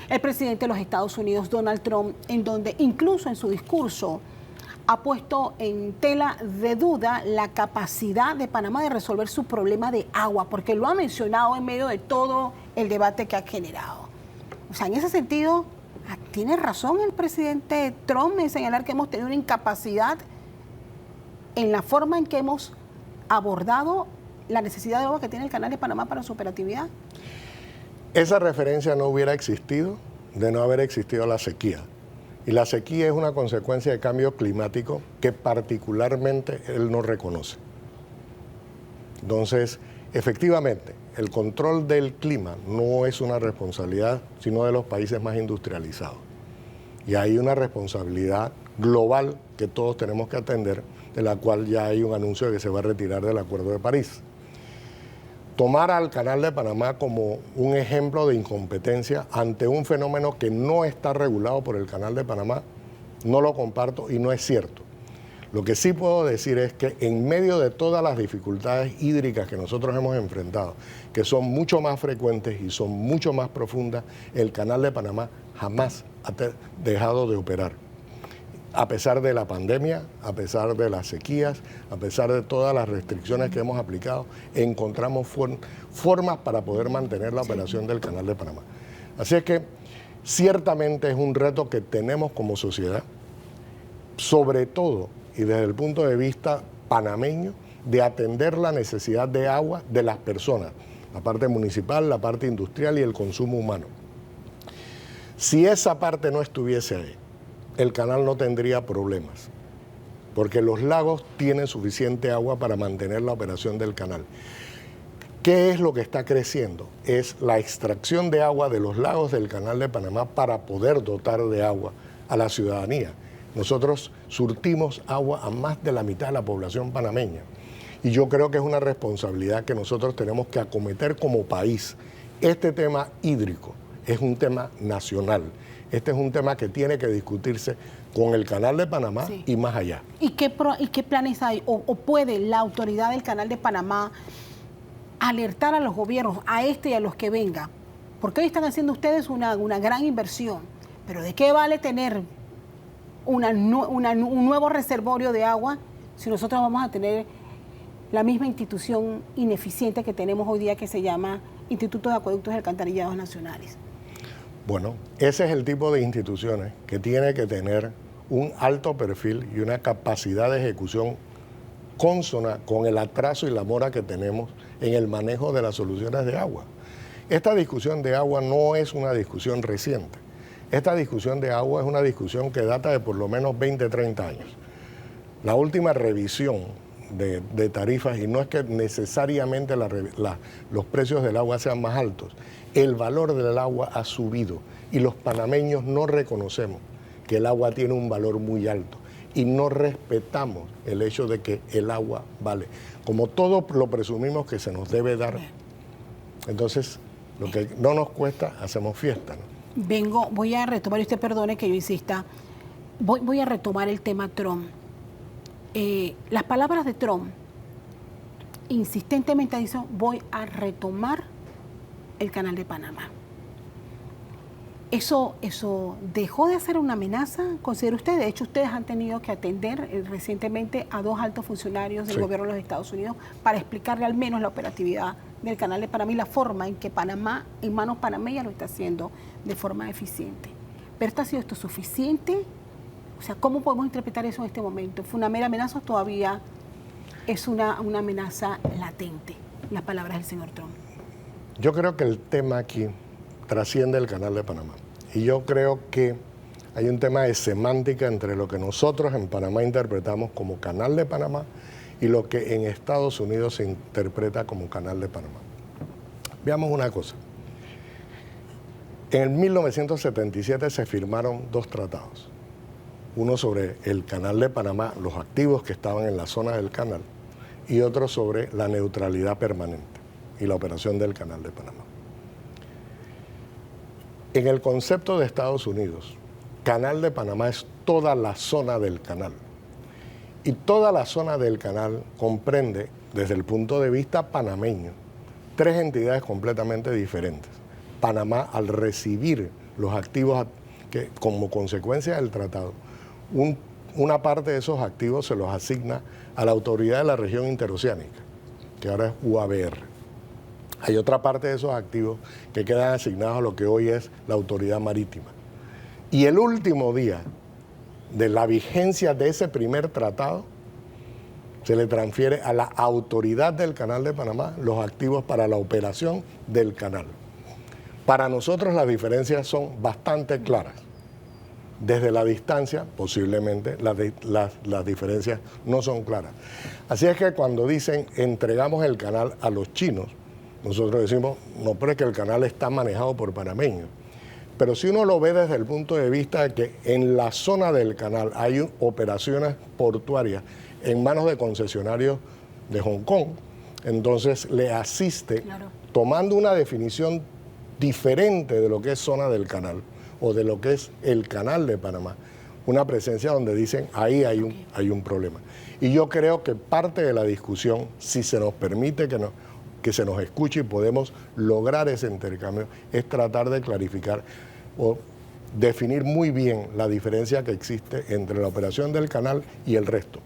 el presidente de los Estados Unidos, Donald Trump, en donde incluso en su discurso ha puesto en tela de duda la capacidad de Panamá de resolver su problema de agua, porque lo ha mencionado en medio de todo el debate que ha generado. O sea, en ese sentido, tiene razón el presidente Trump en señalar que hemos tenido una incapacidad en la forma en que hemos abordado la necesidad de agua que tiene el Canal de Panamá para su operatividad. Esa referencia no hubiera existido de no haber existido la sequía. Y la sequía es una consecuencia de cambio climático que particularmente él no reconoce. Entonces, efectivamente, el control del clima no es una responsabilidad sino de los países más industrializados. Y hay una responsabilidad global que todos tenemos que atender, de la cual ya hay un anuncio de que se va a retirar del Acuerdo de París. Tomar al Canal de Panamá como un ejemplo de incompetencia ante un fenómeno que no está regulado por el Canal de Panamá, no lo comparto y no es cierto. Lo que sí puedo decir es que en medio de todas las dificultades hídricas que nosotros hemos enfrentado, que son mucho más frecuentes y son mucho más profundas, el Canal de Panamá jamás ha dejado de operar. A pesar de la pandemia, a pesar de las sequías, a pesar de todas las restricciones que hemos aplicado, encontramos formas para poder mantener la operación del Canal de Panamá. Así es que ciertamente es un reto que tenemos como sociedad, sobre todo y desde el punto de vista panameño, de atender la necesidad de agua de las personas, la parte municipal, la parte industrial y el consumo humano. Si esa parte no estuviese ahí, el canal no tendría problemas, porque los lagos tienen suficiente agua para mantener la operación del canal. ¿Qué es lo que está creciendo? Es la extracción de agua de los lagos del Canal de Panamá para poder dotar de agua a la ciudadanía. Nosotros surtimos agua a más de la mitad de la población panameña y yo creo que es una responsabilidad que nosotros tenemos que acometer como país. Este tema hídrico es un tema nacional. Este es un tema que tiene que discutirse con el Canal de Panamá y más allá. ¿Y qué planes hay o puede la autoridad del Canal de Panamá alertar a los gobiernos, a este y a los que vengan? Porque hoy están haciendo ustedes una gran inversión, pero ¿de qué vale tener un nuevo reservorio de agua si nosotros vamos a tener la misma institución ineficiente que tenemos hoy día, que se llama Instituto de Acueductos y Alcantarillados Nacionales? Bueno, ese es el tipo de instituciones que tiene que tener un alto perfil y una capacidad de ejecución consona con el atraso y la mora que tenemos en el manejo de las soluciones de agua. Esta discusión de agua no es una discusión reciente. Esta discusión de agua es una discusión que data de por lo menos 20, 30 años. La última revisión de tarifas, y no es que necesariamente los precios del agua sean más altos, el valor del agua ha subido y los panameños no reconocemos que el agua tiene un valor muy alto y no respetamos el hecho de que el agua vale. Como todo lo presumimos que se nos debe dar, entonces lo que no nos cuesta, hacemos fiesta, ¿no? Voy a retomar, y usted perdone que yo insista, voy a retomar el tema Trump. Las palabras de Trump insistentemente dicen: voy a retomar el Canal de Panamá. ¿Eso dejó de ser una amenaza, considera usted? De hecho, ustedes han tenido que atender recientemente a 2 altos funcionarios del gobierno de los Estados Unidos para explicarle al menos la operatividad del Canal de Panamá y la forma en que Panamá, en manos panameñas, lo está haciendo de forma eficiente. ¿Pero ha sido esto suficiente? O sea, ¿cómo podemos interpretar eso en este momento? ¿Fue una mera amenaza o todavía es una amenaza latente? Las palabras del señor Trump. Yo creo que el tema aquí trasciende el Canal de Panamá. Y yo creo que hay un tema de semántica entre lo que nosotros en Panamá interpretamos como Canal de Panamá y lo que en Estados Unidos se interpreta como Canal de Panamá. Veamos una cosa. En 1977 se firmaron 2 tratados. Uno sobre el Canal de Panamá, los activos que estaban en la zona del canal, y otro sobre la neutralidad permanente y la operación del Canal de Panamá. En el concepto de Estados Unidos, Canal de Panamá es toda la zona del canal. Y toda la zona del canal comprende, desde el punto de vista panameño, 3 entidades completamente diferentes. Panamá, al recibir los activos que, como consecuencia del tratado, una parte de esos activos se los asigna a la autoridad de la región interoceánica, que ahora es UABR. Hay otra parte de esos activos que quedan asignados a lo que hoy es la autoridad marítima. Y el último día de la vigencia de ese primer tratado, se le transfiere a la autoridad del Canal de Panamá los activos para la operación del canal. Para nosotros las diferencias son bastante claras. Desde la distancia, posiblemente, las diferencias no son claras. Así es que cuando dicen entregamos el canal a los chinos, nosotros decimos, no, pero es que el canal está manejado por panameños. Pero si uno lo ve desde el punto de vista de que en la zona del canal hay operaciones portuarias en manos de concesionarios de Hong Kong, entonces le asiste, tomando una definición diferente de lo que es zona del canal o de lo que es el Canal de Panamá, una presencia donde dicen ahí hay un problema. Y yo creo que parte de la discusión, si se nos permite que se nos escuche y podemos lograr ese intercambio, es tratar de clarificar o definir muy bien la diferencia que existe entre la operación del canal y el resto.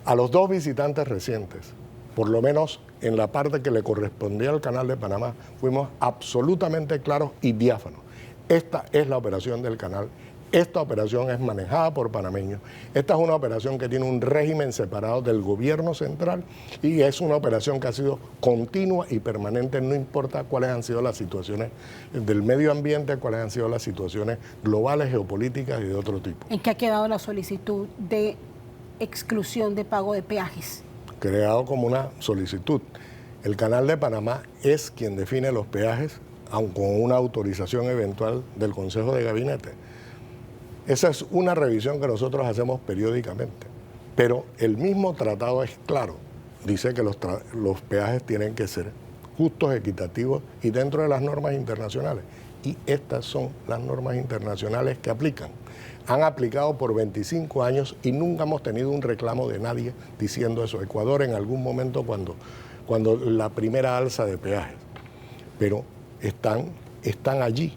A los 2 visitantes recientes, por lo menos en la parte que le correspondía al Canal de Panamá, fuimos absolutamente claros y diáfanos. Esta es la operación del canal. Esta operación es manejada por panameños. Esta es una operación que tiene un régimen separado del gobierno central y es una operación que ha sido continua y permanente, no importa cuáles han sido las situaciones del medio ambiente, cuáles han sido las situaciones globales, geopolíticas y de otro tipo. ¿En qué ha quedado la solicitud de exclusión de pago de peajes? Creado como una solicitud. El Canal de Panamá es quien define los peajes, aun con una autorización eventual del Consejo de Gabinete. Esa es una revisión que nosotros hacemos periódicamente, pero el mismo tratado es claro, dice que los peajes tienen que ser justos, equitativos y dentro de las normas internacionales. Y estas son las normas internacionales que aplican. Han aplicado por 25 años y nunca hemos tenido un reclamo de nadie diciendo eso. Ecuador en algún momento cuando la primera alza de peajes, pero están allí.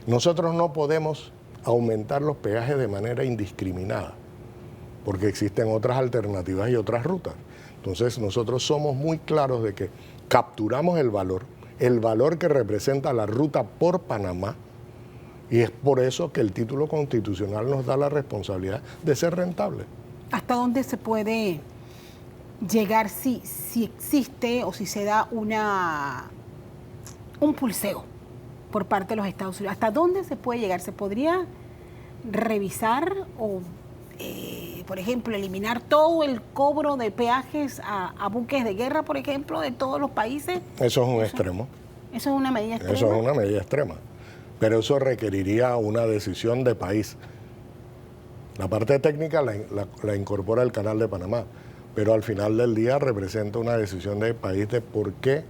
Nosotros no podemos aumentar los peajes de manera indiscriminada, porque existen otras alternativas y otras rutas. Entonces nosotros somos muy claros de que capturamos el valor que representa la ruta por Panamá, y es por eso que el título constitucional nos da la responsabilidad de ser rentable. ¿Hasta dónde se puede llegar si existe o si se da un pulseo por parte de los Estados Unidos? ¿Hasta dónde se puede llegar? ¿Se podría revisar o, por ejemplo, eliminar todo el cobro de peajes a buques de guerra, por ejemplo, de todos los países? Eso es un extremo. ¿Eso es una medida extrema? Eso es una medida extrema, pero eso requeriría una decisión de país. La parte técnica la incorpora el Canal de Panamá, pero al final del día representa una decisión de país de por qué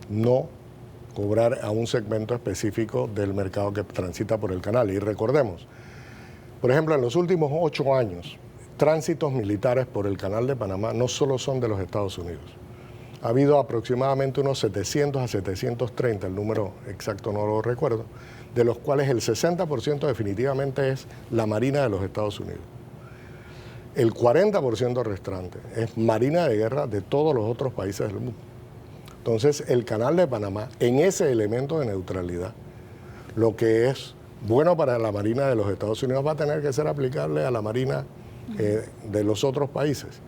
no cobrar a un segmento específico del mercado que transita por el canal. Y recordemos, por ejemplo, en los últimos 8 años, tránsitos militares por el Canal de Panamá no solo son de los Estados Unidos. Ha habido aproximadamente unos 700 a 730, el número exacto no lo recuerdo, de los cuales el 60% definitivamente es la Marina de los Estados Unidos. El 40% restante es Marina de guerra de todos los otros países del mundo. Entonces, el Canal de Panamá, en ese elemento de neutralidad, lo que es bueno para la Marina de los Estados Unidos va a tener que ser aplicable a la Marina de los otros países.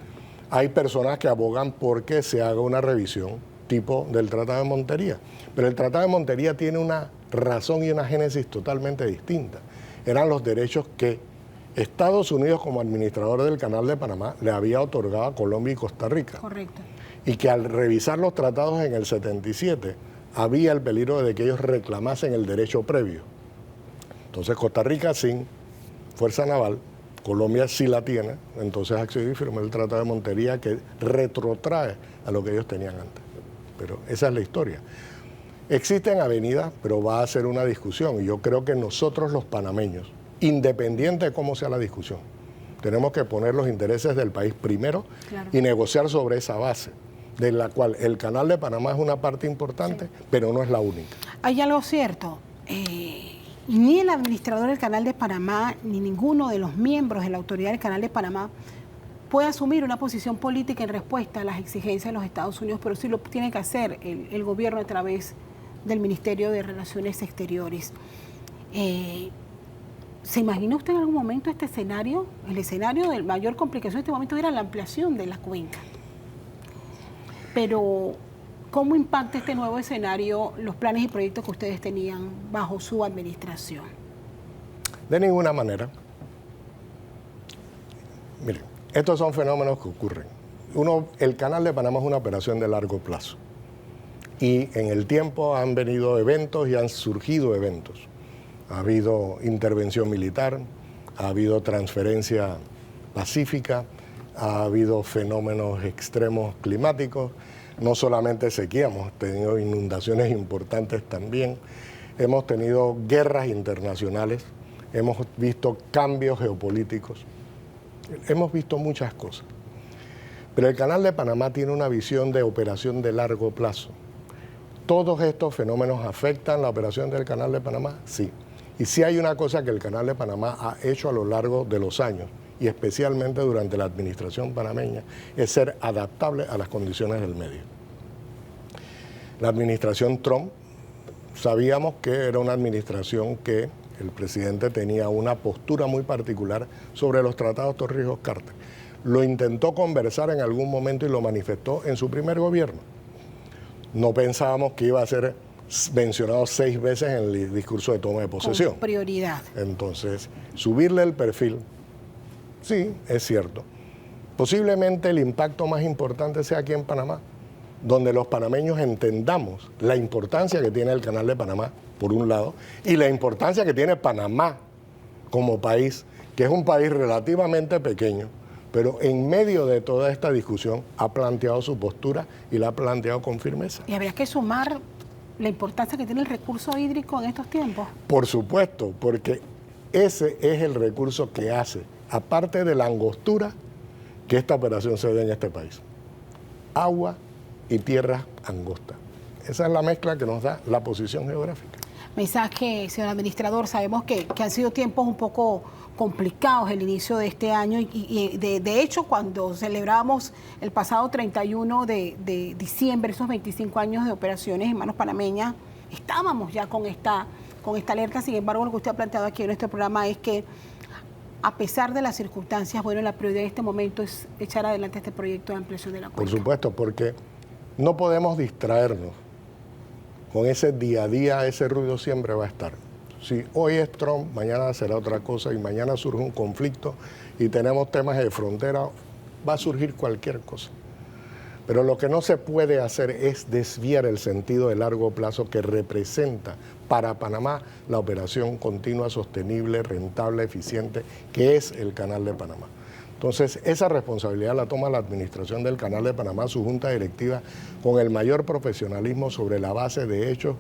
Hay personas que abogan porque se haga una revisión tipo del Tratado de Montería, pero el Tratado de Montería tiene una razón y una génesis totalmente distinta. Eran los derechos que Estados Unidos, como administrador del Canal de Panamá, le había otorgado a Colombia y Costa Rica. Correcto. Y que al revisar los tratados en el 77, había el peligro de que ellos reclamasen el derecho previo. Entonces Costa Rica sin fuerza naval, Colombia sí la tiene, entonces accedió y firmó el Tratado de Montería que retrotrae a lo que ellos tenían antes. Pero esa es la historia. Existen avenidas, pero va a ser una discusión y yo creo que nosotros los panameños, independiente de cómo sea la discusión, tenemos que poner los intereses del país primero y negociar sobre esa base, de la cual el Canal de Panamá es una parte importante, pero no es la única. Hay algo cierto. Ni el administrador del Canal de Panamá, ni ninguno de los miembros de la autoridad del Canal de Panamá puede asumir una posición política en respuesta a las exigencias de los Estados Unidos, pero sí lo tiene que hacer el gobierno a través del Ministerio de Relaciones Exteriores. ¿Se imagina usted en algún momento este escenario? El escenario de mayor complicación en este momento era la ampliación de la cuenca. Pero, ¿cómo impacta este nuevo escenario los planes y proyectos que ustedes tenían bajo su administración? De ninguna manera. Miren, estos son fenómenos que ocurren. El Canal de Panamá es una operación de largo plazo. Y en el tiempo han venido eventos y han surgido eventos. Ha habido intervención militar, ha habido transferencia pacífica, ha habido fenómenos extremos climáticos, no solamente sequía, hemos tenido inundaciones importantes también, hemos tenido guerras internacionales, hemos visto cambios geopolíticos, hemos visto muchas cosas. Pero el Canal de Panamá tiene una visión de operación de largo plazo. ¿Todos estos fenómenos afectan la operación del Canal de Panamá? Sí. Y sí hay una cosa que el Canal de Panamá ha hecho a lo largo de los años, y especialmente durante la administración panameña, es ser adaptable a las condiciones del medio. La administración Trump, sabíamos que era una administración que el presidente tenía una postura muy particular sobre los tratados Torrijos-Carter. Lo intentó conversar en algún momento y lo manifestó en su primer gobierno. No pensábamos que iba a ser mencionado 6 veces en el discurso de toma de posesión. Con prioridad. Entonces, subirle el perfil, sí, es cierto. Posiblemente el impacto más importante sea aquí en Panamá, donde los panameños entendamos la importancia que tiene el Canal de Panamá, por un lado, y la importancia que tiene Panamá como país, que es un país relativamente pequeño, pero en medio de toda esta discusión ha planteado su postura y la ha planteado con firmeza. Y habría que sumar la importancia que tiene el recurso hídrico en estos tiempos. Por supuesto, porque ese es el recurso que hace, aparte de la angostura, que esta operación se dé en este país. Agua y tierra angosta. Esa es la mezcla que nos da la posición geográfica. Mensaje, señor administrador, sabemos que han sido tiempos un poco complicados el inicio de este año y de hecho cuando celebramos el pasado 31 de diciembre esos 25 años de operaciones en manos panameñas, estábamos ya con esta alerta. Sin embargo, lo que usted ha planteado aquí en nuestro programa es que a pesar de las circunstancias, bueno, la prioridad en este momento es echar adelante este proyecto de ampliación de la cuenca. Por supuesto, porque no podemos distraernos con ese día a día, ese ruido siempre va a estar. Si hoy es Trump, mañana será otra cosa y mañana surge un conflicto y tenemos temas de frontera, va a surgir cualquier cosa. Pero lo que no se puede hacer es desviar el sentido de largo plazo que representa para Panamá la operación continua, sostenible, rentable, eficiente, que es el Canal de Panamá. Entonces, esa responsabilidad la toma la administración del Canal de Panamá, su junta directiva, con el mayor profesionalismo sobre la base de hechos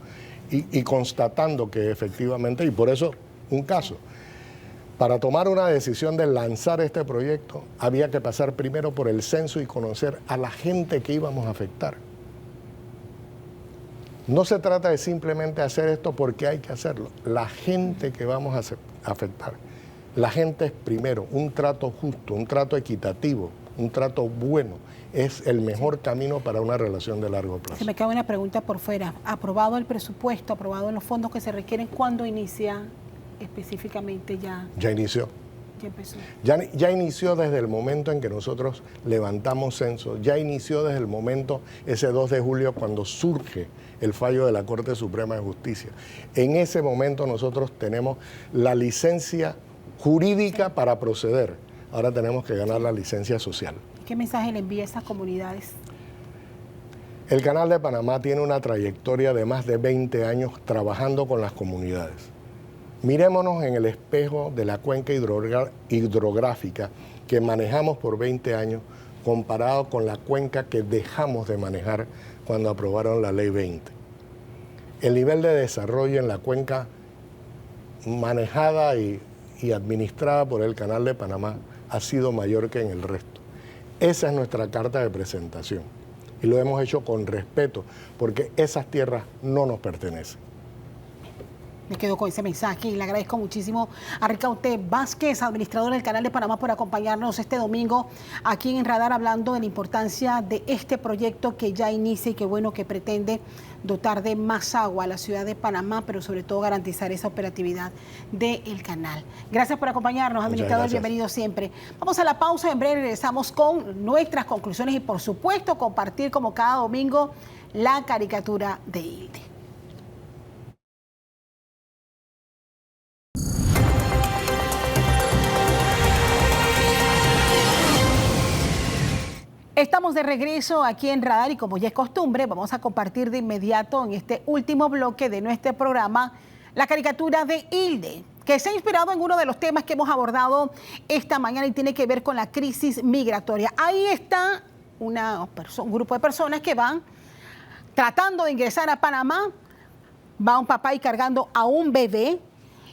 y constatando que efectivamente, y por eso un caso, para tomar una decisión de lanzar este proyecto, había que pasar primero por el censo y conocer a la gente que íbamos a afectar. No se trata de simplemente hacer esto porque hay que hacerlo. La gente que vamos a afectar, la gente es primero. Un trato justo, un trato equitativo, un trato bueno, es el mejor camino para una relación de largo plazo. Se me queda una pregunta por fuera. ¿Aprobado el presupuesto, aprobado los fondos que se requieren? ¿Cuándo inicia específicamente ya? Ya inició. Ya empezó. Ya inició desde el momento en que nosotros levantamos censo, ya inició desde el momento, ese 2 de julio, cuando surge el fallo de la Corte Suprema de Justicia. En ese momento nosotros tenemos la licencia jurídica para proceder. Ahora tenemos que ganar la licencia social. ¿Qué mensaje le envía a esas comunidades? El Canal de Panamá tiene una trayectoria de más de 20 años trabajando con las comunidades. Mirémonos en el espejo de la cuenca hidrográfica que manejamos por 20 años comparado con la cuenca que dejamos de manejar cuando aprobaron la Ley 20. El nivel de desarrollo en la cuenca manejada y administrada por el Canal de Panamá ha sido mayor que en el resto. Esa es nuestra carta de presentación y lo hemos hecho con respeto porque esas tierras no nos pertenecen. Me quedo con ese mensaje y le agradezco muchísimo a Ricaurte Vázquez, administrador del Canal de Panamá, por acompañarnos este domingo aquí en Radar hablando de la importancia de este proyecto que ya inicia y que bueno que pretende dotar de más agua a la ciudad de Panamá, pero sobre todo garantizar esa operatividad del canal. Gracias por acompañarnos, administrador, bienvenido siempre. Vamos a la pausa, en breve regresamos con nuestras conclusiones y por supuesto compartir como cada domingo la caricatura de Hilde. Estamos de regreso aquí en Radar y como ya es costumbre, vamos a compartir de inmediato en este último bloque de nuestro programa la caricatura de Hilde, que se ha inspirado en uno de los temas que hemos abordado esta mañana y tiene que ver con la crisis migratoria. Ahí está un grupo de personas que van tratando de ingresar a Panamá, va un papá y cargando a un bebé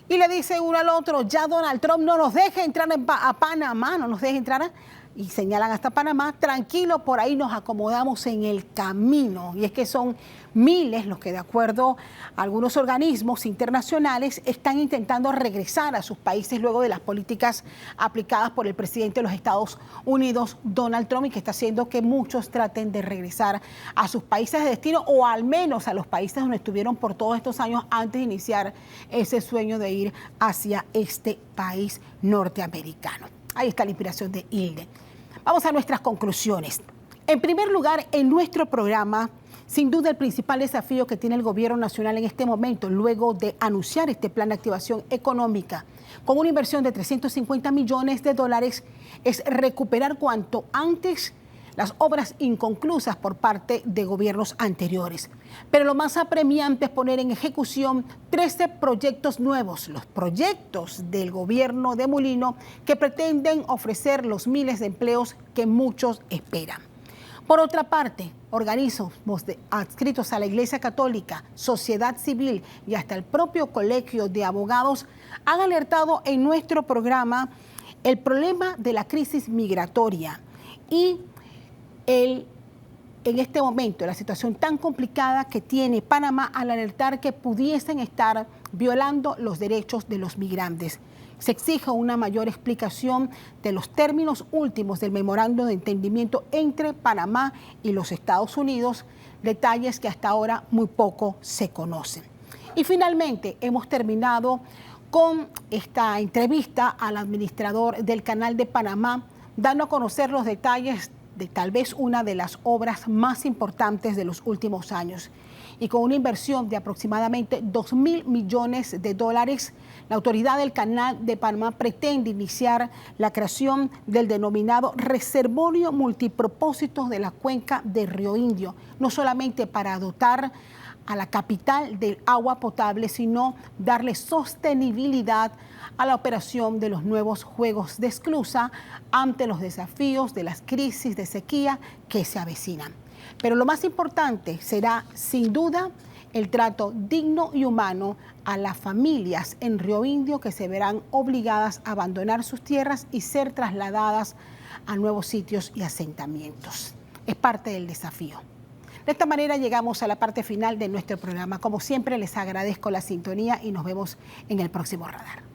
y le dice uno al otro, ya Donald Trump no nos deja entrar a Panamá, no nos deja entrar y señalan hasta Panamá, tranquilo, por ahí nos acomodamos en el camino. Y es que son miles los que de acuerdo a algunos organismos internacionales están intentando regresar a sus países luego de las políticas aplicadas por el presidente de los Estados Unidos, Donald Trump, y que está haciendo que muchos traten de regresar a sus países de destino o al menos a los países donde estuvieron por todos estos años antes de iniciar ese sueño de ir hacia este país norteamericano. Ahí está la inspiración de Hilde. Vamos a nuestras conclusiones. En primer lugar, en nuestro programa, sin duda el principal desafío que tiene el gobierno nacional en este momento, luego de anunciar este plan de activación económica con una inversión de 350 millones de dólares, es recuperar cuanto antes las obras inconclusas por parte de gobiernos anteriores. Pero lo más apremiante es poner en ejecución 13 proyectos nuevos, los proyectos del gobierno de Mulino que pretenden ofrecer los miles de empleos que muchos esperan. Por otra parte, organismos adscritos a la Iglesia Católica, sociedad civil y hasta el propio Colegio de Abogados han alertado en nuestro programa el problema de la crisis migratoria y en este momento, la situación tan complicada que tiene Panamá al alertar que pudiesen estar violando los derechos de los migrantes. Se exige una mayor explicación de los términos últimos del memorando de entendimiento entre Panamá y los Estados Unidos, detalles que hasta ahora muy poco se conocen. Y finalmente hemos terminado con esta entrevista al administrador del Canal de Panamá, dando a conocer los detalles de tal vez una de las obras más importantes de los últimos años. Y con una inversión de aproximadamente 2.000 millones de dólares, la autoridad del Canal de Panamá pretende iniciar la creación del denominado reservorio multipropósitos de la cuenca de Río Indio, no solamente para dotar a la capital del agua potable, sino darle sostenibilidad a la operación de los nuevos juegos de esclusa ante los desafíos de las crisis de sequía que se avecinan. Pero lo más importante será, sin duda, el trato digno y humano a las familias en Río Indio que se verán obligadas a abandonar sus tierras y ser trasladadas a nuevos sitios y asentamientos. Es parte del desafío. De esta manera llegamos a la parte final de nuestro programa. Como siempre, les agradezco la sintonía y nos vemos en el próximo Radar.